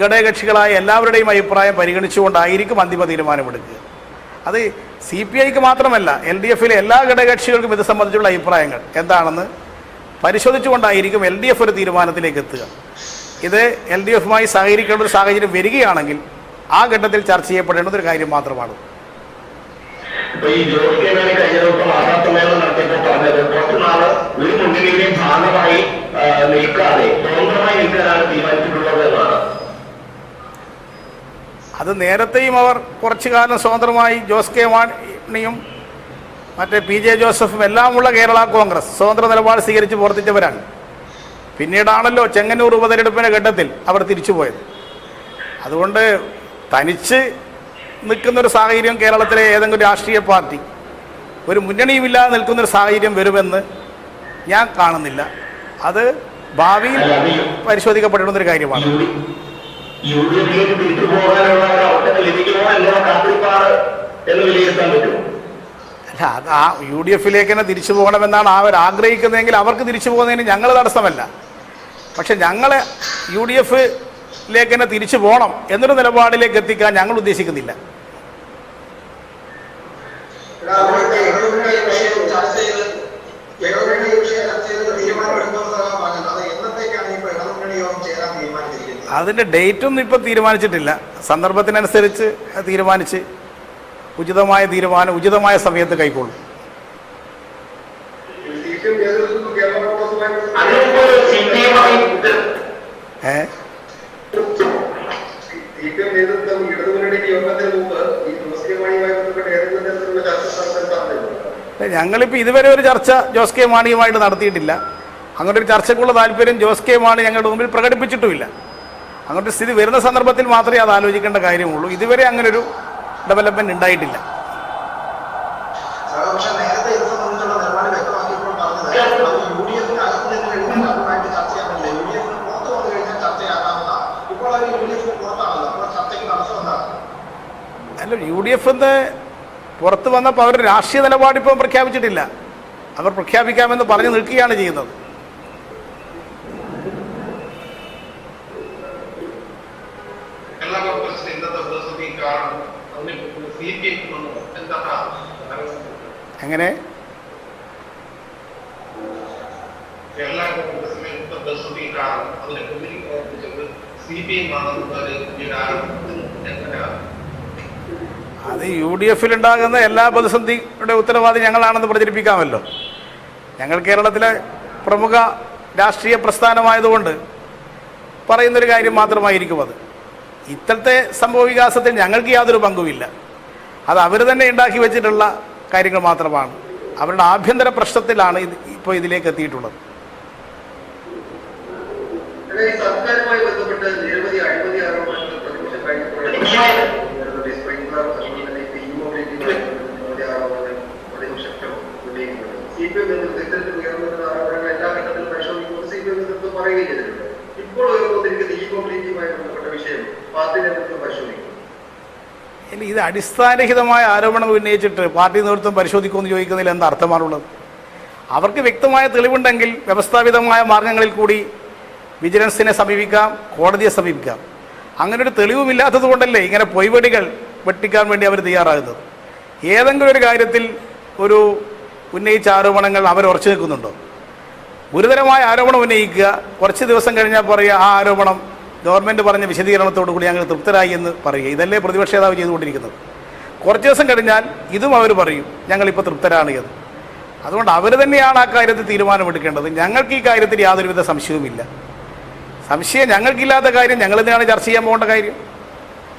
ഘടകകക്ഷികളായ എല്ലാവരുടെയും അഭിപ്രായം പരിഗണിച്ചുകൊണ്ടായിരിക്കും അന്തിമ തീരുമാനമെടുക്കുക. അത് CPIക്ക് മാത്രമല്ല, LDFിലെ എല്ലാ ഘടകകക്ഷികൾക്കും ഇത് സംബന്ധിച്ചുള്ള അഭിപ്രായങ്ങൾ എന്താണെന്ന് പരിശോധിച്ചുകൊണ്ടായിരിക്കും LDF ഒരു തീരുമാനത്തിലേക്ക് എത്തുക. ഇത് LDFുമായി സഹകരിക്കേണ്ട ഒരു സാഹചര്യം വരികയാണെങ്കിൽ ആ ഘട്ടത്തിൽ ചർച്ച ചെയ്യപ്പെടേണ്ട ഒരു കാര്യം മാത്രമാണ്. ഈ ജോസ് കെ മാണി കഴിഞ്ഞ ദിവസം വാർത്താസമ്മേളനം നടത്തിയപ്പോൾ പറഞ്ഞത് കുറച്ച് നാള് ഒരു മുന്നണിയുടെയും ഭാഗമായി നിൽക്കാതെ സ്വതന്ത്രമായി നിൽക്കാനാണ് തീരുമാനിച്ചിട്ടുള്ളത് എന്നാണ്. അത് നേരത്തെയും അവർ കുറച്ചു കാലം സ്വതന്ത്രമായി ജോസ് കെ മാണിയും മറ്റേ PJ ജോസഫും എല്ലാമുള്ള കേരള കോൺഗ്രസ് സ്വതന്ത്ര നിലപാട് സ്വീകരിച്ച് പ്രവർത്തിച്ചവരാണ്. പിന്നീടാണല്ലോ ചെങ്ങന്നൂർ ഉപതെരഞ്ഞെടുപ്പിന്റെ ഘട്ടത്തിൽ അവർ തിരിച്ചുപോയത്. അതുകൊണ്ട് തനിച്ച് നിൽക്കുന്നൊരു സാഹചര്യം കേരളത്തിലെ ഏതെങ്കിലും രാഷ്ട്രീയ പാർട്ടി ഒരു മുന്നണിയുമില്ലാതെ നിൽക്കുന്നൊരു സാഹചര്യം വരുമെന്ന് ഞാൻ കാണുന്നില്ല. അത് ഭാവിയിൽ പരിശോധിക്കപ്പെടേണ്ടുന്നൊരു കാര്യമാണ്. അല്ല, അത് ആ UDFിലേക്ക് തന്നെ തിരിച്ചു പോകണമെന്നാണ് അവർ ആഗ്രഹിക്കുന്നതെങ്കിൽ അവർക്ക് തിരിച്ചു പോകുന്നതിന് ഞങ്ങൾ തടസ്സമല്ല. പക്ഷെ ഞങ്ങളെ UDFിലേക്ക് തന്നെ തിരിച്ചു പോകണം എന്നൊരു നിലപാടിലേക്ക് എത്തിക്കാൻ ഞങ്ങൾ ഉദ്ദേശിക്കുന്നില്ല. അതിൻ്റെ ഡേറ്റൊന്നും ഇപ്പം തീരുമാനിച്ചിട്ടില്ല. സന്ദർഭത്തിനനുസരിച്ച് തീരുമാനിച്ച് ഉചിതമായ തീരുമാനം ഉചിതമായ സമയത്ത് കൈക്കൊള്ളും. ഞങ്ങളിപ്പോൾ ഇതുവരെ ഒരു ചർച്ച ജോസ് കെ മാണിയുമായിട്ട് നടത്തിയിട്ടില്ല. അങ്ങനെ ഒരു ചർച്ചയ്ക്കുള്ള താല്പര്യം ജോസ് കെ മാണി ഞങ്ങളുടെ മുമ്പിൽ പ്രകടിപ്പിച്ചിട്ടുമില്ല. അങ്ങനത്തെ സ്ഥിതി വരുന്ന സന്ദർഭത്തിൽ മാത്രമേ അത് ആലോചിക്കേണ്ട കാര്യമുള്ളൂ. ഇതുവരെ അങ്ങനൊരു ഡെവലപ്മെന്റ് ഉണ്ടായിട്ടില്ല. അല്ല, UDF പുറത്ത് വന്നപ്പോൾ അവരുടെ രാഷ്ട്രീയ നിലപാടിപ്പം പ്രഖ്യാപിച്ചിട്ടില്ല. അവർ പ്രഖ്യാപിക്കാമെന്ന് പറഞ്ഞു നിൽക്കുകയാണ് ചെയ്യുന്നത്. എങ്ങനെ അത് UDFിലുണ്ടാകുന്ന എല്ലാ പ്രതിസന്ധിയുടെ ഉത്തരവാദി ഞങ്ങളാണെന്ന് പ്രചരിപ്പിക്കാമല്ലോ. ഞങ്ങൾ കേരളത്തിലെ പ്രമുഖ രാഷ്ട്രീയ പ്രസ്ഥാനമായതുകൊണ്ട് പറയുന്നൊരു കാര്യം മാത്രമായിരിക്കും അത്. ഇത്തരത്തെ സംഭവ വികാസത്തിൽ ഞങ്ങൾക്ക് യാതൊരു പങ്കുമില്ല. അത് അവർ തന്നെ ഉണ്ടാക്കി വെച്ചിട്ടുള്ള കാര്യങ്ങൾ മാത്രമാണ്. അവരുടെ ആഭ്യന്തര പ്രശ്നത്തിലാണ് ഇപ്പോൾ ഇതിലേക്ക് എത്തിയിട്ടുള്ളത്. സർക്കാരുമായി ബന്ധപ്പെട്ട് നിരവധി അഴിമതി ആരോപണങ്ങൾ CPM നേതൃത്വത്തിൽ ഉയർന്നിരുന്ന ആരോപണങ്ങൾ എല്ലാ ഘട്ടത്തിലും പരിശോധിക്കുമ്പോൾ CPM നേതൃത്വം പറയുകയും ചെയ്തിട്ടുണ്ട്. ഇപ്പോൾ ഉയർന്നുകൊണ്ടിരിക്കുന്ന ഈ കോംപ്ലീറ്റുമായി ബന്ധപ്പെട്ട വിഷയം ഇത് അടിസ്ഥാനരഹിതമായ ആരോപണങ്ങൾ ഉന്നയിച്ചിട്ട് പാർട്ടി നേതൃത്വം പരിശോധിക്കുമെന്ന് ചോദിക്കുന്നതിൽ എന്താ അർത്ഥമാണുള്ളത്? അവർക്ക് വ്യക്തമായ തെളിവുണ്ടെങ്കിൽ വ്യവസ്ഥാപിതമായ മാർഗങ്ങളിൽ കൂടി വിജിലൻസിനെ സമീപിക്കാം, കോടതിയെ സമീപിക്കാം. അങ്ങനെ ഒരു തെളിവുമില്ലാത്തത് കൊണ്ടല്ലേ ഇങ്ങനെ പൊയ്വടികൾ വെട്ടിക്കാൻ വേണ്ടി അവർ തയ്യാറാകുന്നത്. ഏതെങ്കിലും ഒരു കാര്യത്തിൽ ഒരു ഉന്നയിച്ച ആരോപണങ്ങൾ അവർ ഉറച്ചു നിൽക്കുന്നുണ്ടോ? ഗുരുതരമായ ആരോപണം ഉന്നയിക്കുക, കുറച്ച് ദിവസം കഴിഞ്ഞാൽ പറയുക ആ ആരോപണം ഗവൺമെൻറ് പറഞ്ഞ വിശദീകരണത്തോടു കൂടി ഞങ്ങൾ തൃപ്തരായി എന്ന് പറയുക. ഇതല്ലേ പ്രതിപക്ഷ നേതാവ് ചെയ്തുകൊണ്ടിരിക്കുന്നത്. കുറച്ച് ദിവസം കഴിഞ്ഞാൽ ഇതും അവർ പറയും ഞങ്ങളിപ്പോൾ തൃപ്തരാണ് എന്ന്. അതുകൊണ്ട് അവർ തന്നെയാണ് ആ കാര്യത്തിൽ തീരുമാനമെടുക്കേണ്ടത്. ഞങ്ങൾക്ക് ഈ കാര്യത്തിൽ യാതൊരുവിധ സംശയവുമില്ല. സംശയം ഞങ്ങൾക്കില്ലാത്ത കാര്യം ഞങ്ങൾ തന്നെയാണ് ചർച്ച ചെയ്യാൻ പോകേണ്ട കാര്യം.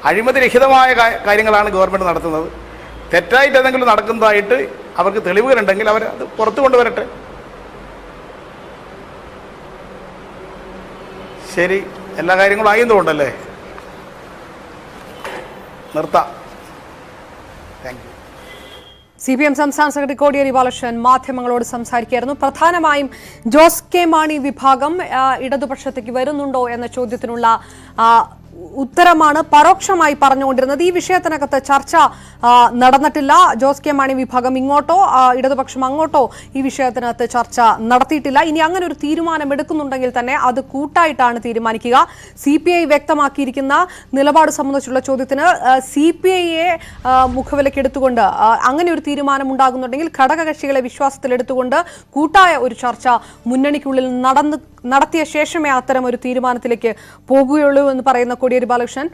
അഴിമതിരഹിതമായ കാര്യങ്ങളാണ് ഗവൺമെൻറ് നടത്തുന്നത്. തെറ്റായിട്ട് ഏതെങ്കിലും നടക്കുന്നതായിട്ട് അവർക്ക് തെളിവുകളുണ്ടെങ്കിൽ അവർ അത് പുറത്തു കൊണ്ടുവരട്ടെ. ശരി, എല്ലാ കാര്യങ്ങളും ആയതുകൊണ്ടല്ലേ നിർത്താം. Thank you. CPM സംസ്ഥാന സെക്രട്ടറി കോടിയേരി ബാലകൃഷ്ണൻ മാധ്യമങ്ങളോട് സംസാരിക്കുകയായിരുന്നു. പ്രധാനമായും ജോസ് കെ മാണി വിഭാഗം ഇടതുപക്ഷത്തേക്ക് വരുന്നുണ്ടോ എന്ന ചോദ്യത്തിനുള്ള ഉത്തരമാണ് പരോക്ഷമായി പറഞ്ഞുകൊണ്ടിരുന്നത്. ഈ വിഷയത്തിനകത്ത് ചർച്ച നടന്നിട്ടില്ല. ജോസ് കെ മാണി വിഭാഗം ഇങ്ങോട്ടോ ഇടതുപക്ഷം അങ്ങോട്ടോ ഈ വിഷയത്തിനകത്ത് ചർച്ച നടത്തിയിട്ടില്ല. ഇനി അങ്ങനെ ഒരു തീരുമാനം എടുക്കുന്നുണ്ടെങ്കിൽ തന്നെ അത് കൂട്ടായിട്ടാണ് തീരുമാനിക്കുക. CPI വ്യക്തമാക്കിയിരിക്കുന്ന നിലപാട് സംബന്ധിച്ചുള്ള ചോദ്യത്തിന് CPIയെ മുഖവിലക്കെടുത്തുകൊണ്ട് അങ്ങനെ ഒരു തീരുമാനം ഉണ്ടാകുന്നുണ്ടെങ്കിൽ ഘടകകക്ഷികളെ വിശ്വാസത്തിലെടുത്തുകൊണ്ട് കൂട്ടായ ഒരു ചർച്ച മുന്നണിക്കുള്ളിൽ നടത്തിയ ശേഷമേ അത്തരം ഒരു തീരുമാനത്തിലേക്ക് പോകുകയുള്ളൂ എന്ന് പറയുന്ന കോടിയേരി ബാലകൃഷ്ണൻ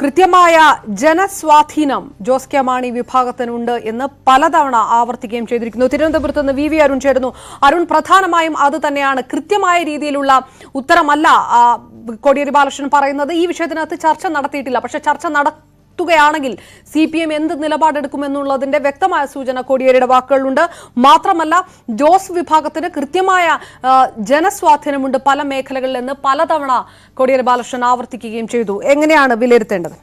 കൃത്യമായ ജനസ്വാധീനം ജോസ് കെ മാണി വിഭാഗത്തിനുണ്ട് എന്ന് പലതവണ ആവർത്തിക്കുകയും ചെയ്തിരിക്കുന്നു. തിരുവനന്തപുരത്ത് നിന്ന് VV അരുൺ ചേരുന്നു. അരുൺ, പ്രധാനമായും അത് തന്നെയാണ്, കൃത്യമായ രീതിയിലുള്ള ഉത്തരമല്ല കോടിയേരി ബാലകൃഷ്ണൻ പറയുന്നത്. ഈ വിഷയത്തിനകത്ത് ചർച്ച നടത്തിയിട്ടില്ല. പക്ഷെ ചർച്ച നടത്തുകയാണെങ്കിൽ CPM എന്ത് നിലപാടെടുക്കുമെന്നുള്ളതിന്റെ വ്യക്തമായ സൂചന കോടിയേരിയുടെ വാക്കുകളിലുണ്ട്. മാത്രമല്ല ജോസ് വിഭാഗത്തിന് കൃത്യമായ ജനസ്വാധീനമുണ്ട് പല മേഖലകളിൽ നിന്ന് പലതവണ കോടിയേരി ബാലകൃഷ്ണൻ ആവർത്തിക്കുകയും ചെയ്തു. എങ്ങനെയാണ് വിലയിരുത്തേണ്ടത്?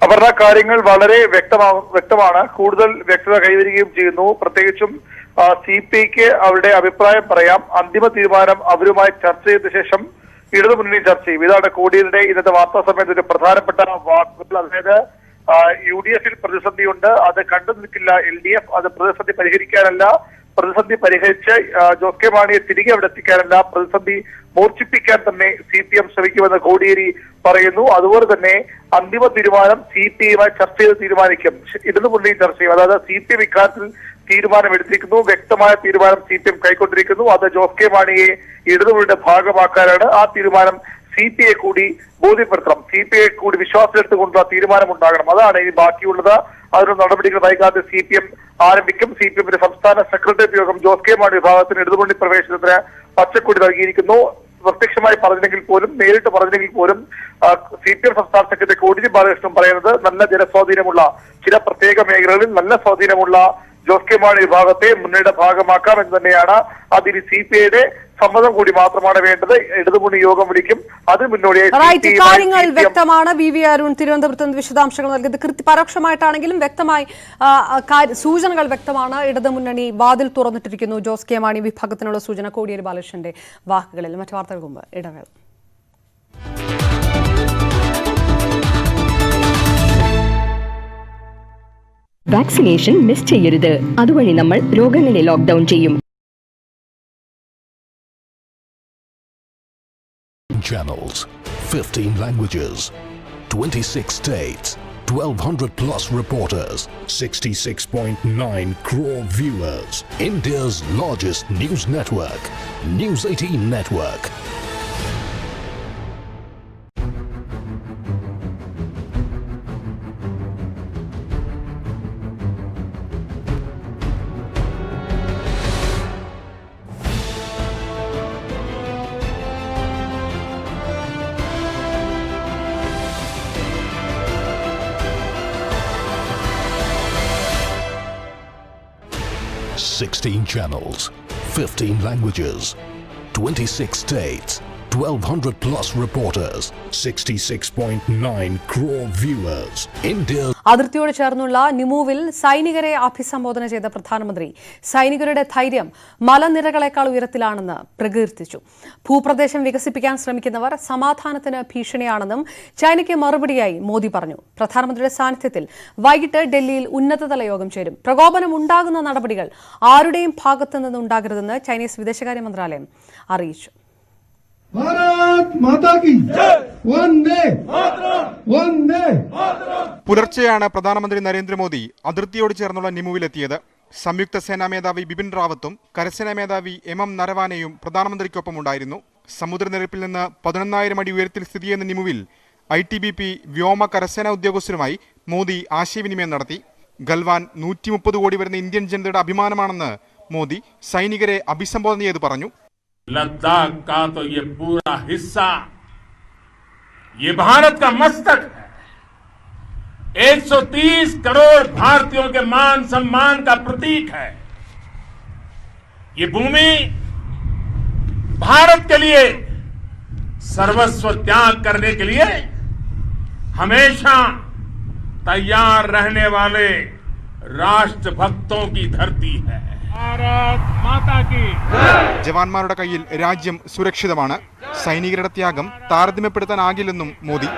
അവരുടെ കാര്യങ്ങൾ വളരെ വ്യക്തമാണ്. കൂടുതൽ വ്യക്തത കൈവരികയും ചെയ്യുന്നു. പ്രത്യേകിച്ചും CPIക്ക് അവരുടെ അഭിപ്രായം പറയാം. അന്തിമ തീരുമാനം അവരുമായി ചർച്ച ചെയ്ത ശേഷം ഇടതുമുന്നണി ചർച്ച ചെയ്യും. ഇതാണ് കോടിയേരിയുടെ ഇന്നത്തെ വാർത്താ സമ്മേളനത്തിൽ ഒരു പ്രധാനപ്പെട്ട വാക്കുകൾ. അതായത് UDFൽ പ്രതിസന്ധിയുണ്ട്, അത് കണ്ടു നിൽക്കില്ല LDF. അത് പ്രതിസന്ധി പരിഹരിക്കാനല്ല, പ്രതിസന്ധി പരിഹരിച്ച് ജോസ് കെ മാണിയെ തിരികെ അവിടെ എത്തിക്കാനല്ല, പ്രതിസന്ധി മൂർച്ഛിപ്പിക്കാൻ തന്നെ CPM ശ്രമിക്കുമെന്ന് കോടിയേരി പറയുന്നു. അതുപോലെ തന്നെ അന്തിമ തീരുമാനം CPIയുമായി ചർച്ച ചെയ്ത് തീരുമാനിക്കും. ഇടതുമുന്നണി ചർച്ച ചെയ്യും. അതായത് CPM ഇക്കാര്യത്തിൽ തീരുമാനമെടുത്തിരിക്കുന്നു. വ്യക്തമായ തീരുമാനം CPM കൈക്കൊണ്ടിരിക്കുന്നു. അത് ജോസ് കെ മാണിയെ ഇടതുമുന്നണിയുടെ ഭാഗമാക്കാനാണ്. ആ തീരുമാനം CPIയെ കൂടി ബോധ്യപ്പെടുത്തണം. CPIയെ കൂടി വിശ്വാസത്തിലെടുത്തുകൊണ്ടുള്ള തീരുമാനം ഉണ്ടാകണം. അതാണ് ഇനി ബാക്കിയുള്ളത്. അതിനുള്ള നടപടികൾ വൈകാതെ CPM ആരംഭിക്കും. CPMന്റെ സംസ്ഥാന സെക്രട്ടേറിയറ്റ് യോഗം ജോസ് കെ മാണി വിഭാഗത്തിന് ഇടതുമുന്നണി പ്രവേശനത്തിന് പച്ചക്കൊടി നൽകിയിരിക്കുന്നു. പ്രത്യക്ഷമായി പറഞ്ഞില്ലെങ്കിൽ പോലും, നേരിട്ട് പറഞ്ഞില്ലെങ്കിൽ പോലും CPM സംസ്ഥാന സെക്രട്ടറി കോടിയേരി ബാലകൃഷ്ണൻ പറയുന്നത് നല്ല ജനസ്വാധീനമുള്ള ചില പ്രത്യേക മേഖലകളിൽ നല്ല സ്വാധീനമുള്ള ജോസ് കെ മാണി വിഭാഗത്തെ മുന്നണിയുടെ ഭാഗമാക്കാം എന്ന് തന്നെയാണ്. അതിന് CPIയുടെ സമ്മതം കൂടി മാത്രമാണ് വേണ്ടത്. ഇടതുമുന്നണി യോഗം വിളിക്കും. അതിന് മുന്നോടിയായി കാര്യങ്ങൾ വ്യക്തമാണ്. VV അരുൺ തിരുവനന്തപുരത്ത് നിന്ന് വിശദാംശങ്ങൾ നൽകിയത് പരോക്ഷമായിട്ടാണെങ്കിലും വ്യക്തമായി സൂചനകൾ വ്യക്തമാണ്. ഇടതുമുന്നണി വാതിൽ തുറന്നിട്ടിരിക്കുന്നു ജോസ് കെ മാണി വിഭാഗത്തിനുള്ള സൂചന കോടിയേരി ബാലകൃഷ്ണന്റെ വാക്കുകളിൽ. മറ്റു വാർത്തകൾക്ക് മുമ്പ് ഇടവേള. വാക്സിനേഷൻ മിസ് ചെയ്യരുത്. അതുവഴി നമ്മൾ രോഗങ്ങളെ ലോക്ക്ഡൌൺ ചെയ്യും. Channels, 15 languages, 26 states, 1200 plus reporters, 66.9 crore viewers. India's largest news network, News 18 Network. Sixteen channels, 15 languages, 26 states, 1,200 plus reporters, 66.9 crore viewers. India. അതിർത്തിയോട് ചേർന്നുള്ള നിമൂവിൽ സൈനികരെ അഭിസംബോധന ചെയ്ത പ്രധാനമന്ത്രി സൈനികരുടെ ധൈര്യം മലനിരകളെക്കാൾ ഉയരത്തിലാണെന്ന് പ്രകീർത്തിച്ചു. ഭൂപ്രദേശം വികസിപ്പിക്കാൻ ശ്രമിക്കുന്നവർ സമാധാനത്തിന് ഭീഷണിയാണെന്നും ചൈനയ്ക്ക് മറുപടിയായി മോദി പറഞ്ഞു. പ്രധാനമന്ത്രിയുടെ സാന്നിധ്യത്തിൽ വൈകിട്ട് ഡൽഹിയിൽ ഉന്നതതല യോഗം ചേരും. പ്രകോപനം ഉണ്ടാകുന്ന നടപടികൾ ആരുടെയും ഭാഗത്തു നിന്നുണ്ടാകരുതെന്ന് ചൈനീസ് വിദേശകാര്യ മന്ത്രാലയം അറിയിച്ചു. പുലർച്ചെയാണ് പ്രധാനമന്ത്രി നരേന്ദ്രമോദി അതിർത്തിയോട് ചേർന്നുള്ള നിമുവിലെത്തിയത്. സംയുക്ത സേനാ മേധാവി ബിപിൻ റാവത്തും കരസേനാ മേധാവി എം നരവാനെയും പ്രധാനമന്ത്രിക്കൊപ്പം ഉണ്ടായിരുന്നു. സമുദ്രനിരപ്പിൽ നിന്ന് 11,000 അടി ഉയരത്തിൽ സ്ഥിതി ചെയ്യുന്ന നിമുവിൽ ITBP വ്യോമ കരസേനാ ഉദ്യോഗസ്ഥരുമായി മോദി ആശയവിനിമയം നടത്തി. ഗൽവാൻ 130 കോടി വരുന്ന ഇന്ത്യൻ ജനതയുടെ അഭിമാനമാണെന്ന് മോദി സൈനികരെ അഭിസംബോധന ചെയ്ത് പറഞ്ഞു. लद्दाख का तो ये पूरा हिस्सा ये भारत का मस्तक है. 130 करोड़ भारतीयों के मान सम्मान का प्रतीक है. ये भूमि भारत के लिए सर्वस्व त्याग करने के लिए हमेशा तैयार रहने वाले राष्ट्रभक्तों की धरती है. ജവാന്മാരുടെ കയ്യിൽ രാജ്യം സുരക്ഷിതമാണ്. സൈനികരുടെ ത്യാഗം താരതമ്യപ്പെടുത്താനാകില്ലെന്നും മോദി.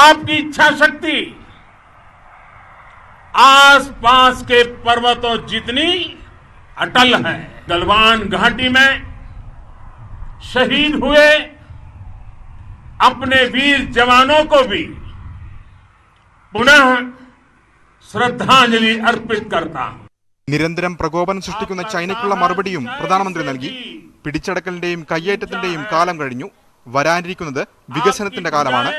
आपकी इच्छा शक्ति आस पास के पर्वतों जितनी अटल है. गलवान घाटी में शहीद हुए अपने वीर जवानों को भी पुनः श्रद्धांजलि अर्पित करता हूं. നിരന്തരം പ്രകോപനം സൃഷ്ടിക്കുന്ന ചൈനയ്ക്കുള്ള മറുപടിയും പ്രധാനമന്ത്രി നൽകി. പിടിച്ചടക്കലിന്റെയും കയ്യേറ്റത്തിന്റെയും കാലം കഴിഞ്ഞു. വരാനിരിക്കുന്നത് വികസനത്തിന്റെ കാലമാണ്.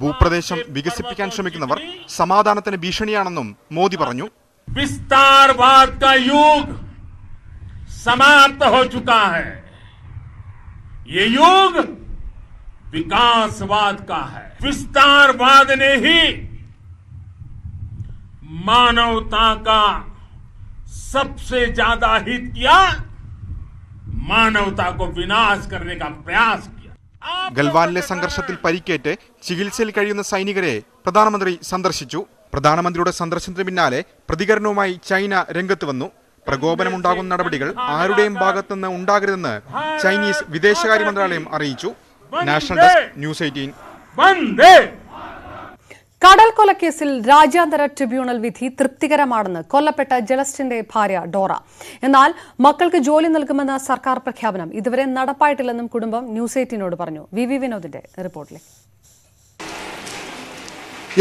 ഭൂപ്രദേശം വികസിപ്പിക്കാൻ ശ്രമിക്കുന്നവർ സമാധാനത്തിന് ഭീഷണിയാണെന്നും മോദി പറഞ്ഞു. विस्तारवाद का युग समाप्त हो चुका है. ये युग विकासवाद का है. विस्तारवाद ने ही मानवता का सबसे ज्यादा हित किया, मानवता को विनाश करने का प्रयास किया. ഗൽവാനിലെ സംഘർഷത്തിൽ പരിക്കേറ്റ് ചികിത്സയിൽ കഴിയുന്ന സൈനികരെ പ്രധാനമന്ത്രി സന്ദർശിച്ചു. പ്രധാനമന്ത്രിയുടെ സന്ദർശനത്തിന് പിന്നാലെ പ്രതികരണവുമായി ചൈന രംഗത്ത് വന്നു. പ്രകോപനമുണ്ടാകുന്ന നടപടികൾ ആരുടെയും ഭാഗത്തുനിന്ന് ഉണ്ടാകരുതെന്ന് ചൈനീസ് വിദേശകാര്യ മന്ത്രാലയം അറിയിച്ചു. National desk news 18. കടൽ കൊലക്കേസിൽ രാജ്യാന്തര ട്രിബ്യൂണൽ വിധി തൃപ്തികരമാണെന്ന് കൊല്ലപ്പെട്ട ജലസ്റ്റിന്റെ ഭാര്യ ഡോറ. എന്നാൽ മക്കൾക്ക് ജോലി നൽകുമെന്ന സർക്കാർ പ്രഖ്യാപനം ഇതുവരെ നടപ്പായിട്ടില്ലെന്നും കുടുംബം ന്യൂസ് 18നോട് പറഞ്ഞു. വി വിനോദിന്റെ റിപ്പോർട്ടിലേക്ക്.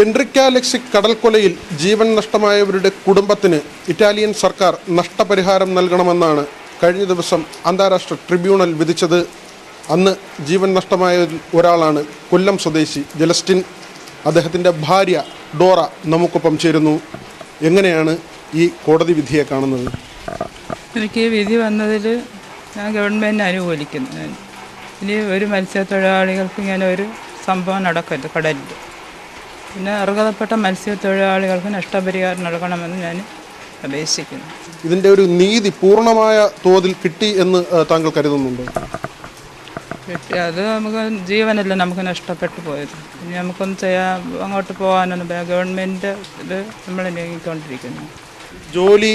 എൻറിക്ക ലെക്സിക് കടൽക്കൊലയിൽ ജീവൻ നഷ്ടമായവരുടെ കുടുംബത്തിന് ഇറ്റാലിയൻ സർക്കാർ നഷ്ടപരിഹാരം നൽകണമെന്നാണ് കഴിഞ്ഞ ദിവസം അന്താരാഷ്ട്ര ട്രിബ്യൂണൽ വിധിച്ചത്. അന്ന് ജീവൻ നഷ്ടമായ ഒരാളാണ് കൊല്ലം സ്വദേശി ജലസ്റ്റിൻ. അദ്ദേഹത്തിൻ്റെ ഭാര്യ ഡോറ നമുക്കൊപ്പം ചേരുന്നു. എങ്ങനെയാണ് ഈ കോടതി വിധിയെ കാണുന്നത്? എനിക്ക് വിധി വന്നതിൽ ഞാൻ ഗവൺമെൻറ്റിനെ അനുകൂലിക്കുന്നു. ഇനി ഒരു മത്സ്യത്തൊഴിലാളികൾക്ക് ഇങ്ങനെ ഒരു സംഭവം നടക്കരുത് കടലിൽ. പിന്നെ അർഹതപ്പെട്ട മത്സ്യത്തൊഴിലാളികൾക്ക് നഷ്ടപരിഹാരം നൽകണമെന്ന് ഞാൻ അപേക്ഷിക്കുന്നു. ഇതിൻ്റെ ഒരു നീതി പൂർണ്ണമായ തോതിൽ കിട്ടി എന്ന് താങ്കൾ കരുതുന്നുണ്ടോ? കിട്ടി. അത് നമുക്ക് ജീവനല്ല നമുക്ക് നഷ്ടപ്പെട്ടു പോയത്. ഇനി നമുക്കൊന്നും ചെയ്യാൻ അങ്ങോട്ട് പോകാനൊന്നും ഗവൺമെൻറ് ഇത് നമ്മൾ നീങ്ങിക്കൊണ്ടിരിക്കുന്നു. ജോലി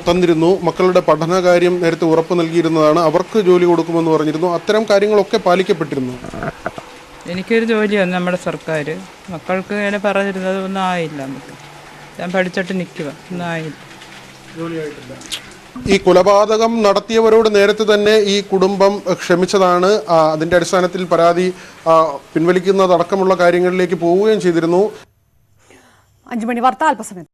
തന്നിരുന്നു, മക്കളുടെ പഠനകാര്യം നേരത്തെ ഉറപ്പ് നൽകിയിരുന്നതാണ്, അവർക്ക് ജോലി കൊടുക്കുമെന്ന് പറഞ്ഞിരുന്നു. അത്തരം കാര്യങ്ങളൊക്കെ പാലിക്കപ്പെട്ടിരുന്നു. എനിക്കൊരു ജോലിയാണ് നമ്മുടെ സർക്കാർ. മക്കൾക്ക് ഇങ്ങനെ പറഞ്ഞിരുന്നത് ഒന്നും ആയില്ല. നമുക്ക് ഞാൻ പഠിച്ചിട്ട് നിൽക്കുക, ഒന്നും ആയില്ല, ജോലിയായിട്ടില്ല. ഈ കൊലപാതകം നടത്തിയവരോട് നേരത്തെ തന്നെ ഈ കുടുംബം ക്ഷമിച്ചതാണ്. അതിന്റെ അടിസ്ഥാനത്തിൽ പരാതി പിൻവലിക്കുന്നതടക്കമുള്ള കാര്യങ്ങളിലേക്ക് പോവുകയും ചെയ്തിരുന്നു. 5 മണി വാർത്ത അല്പസമയം.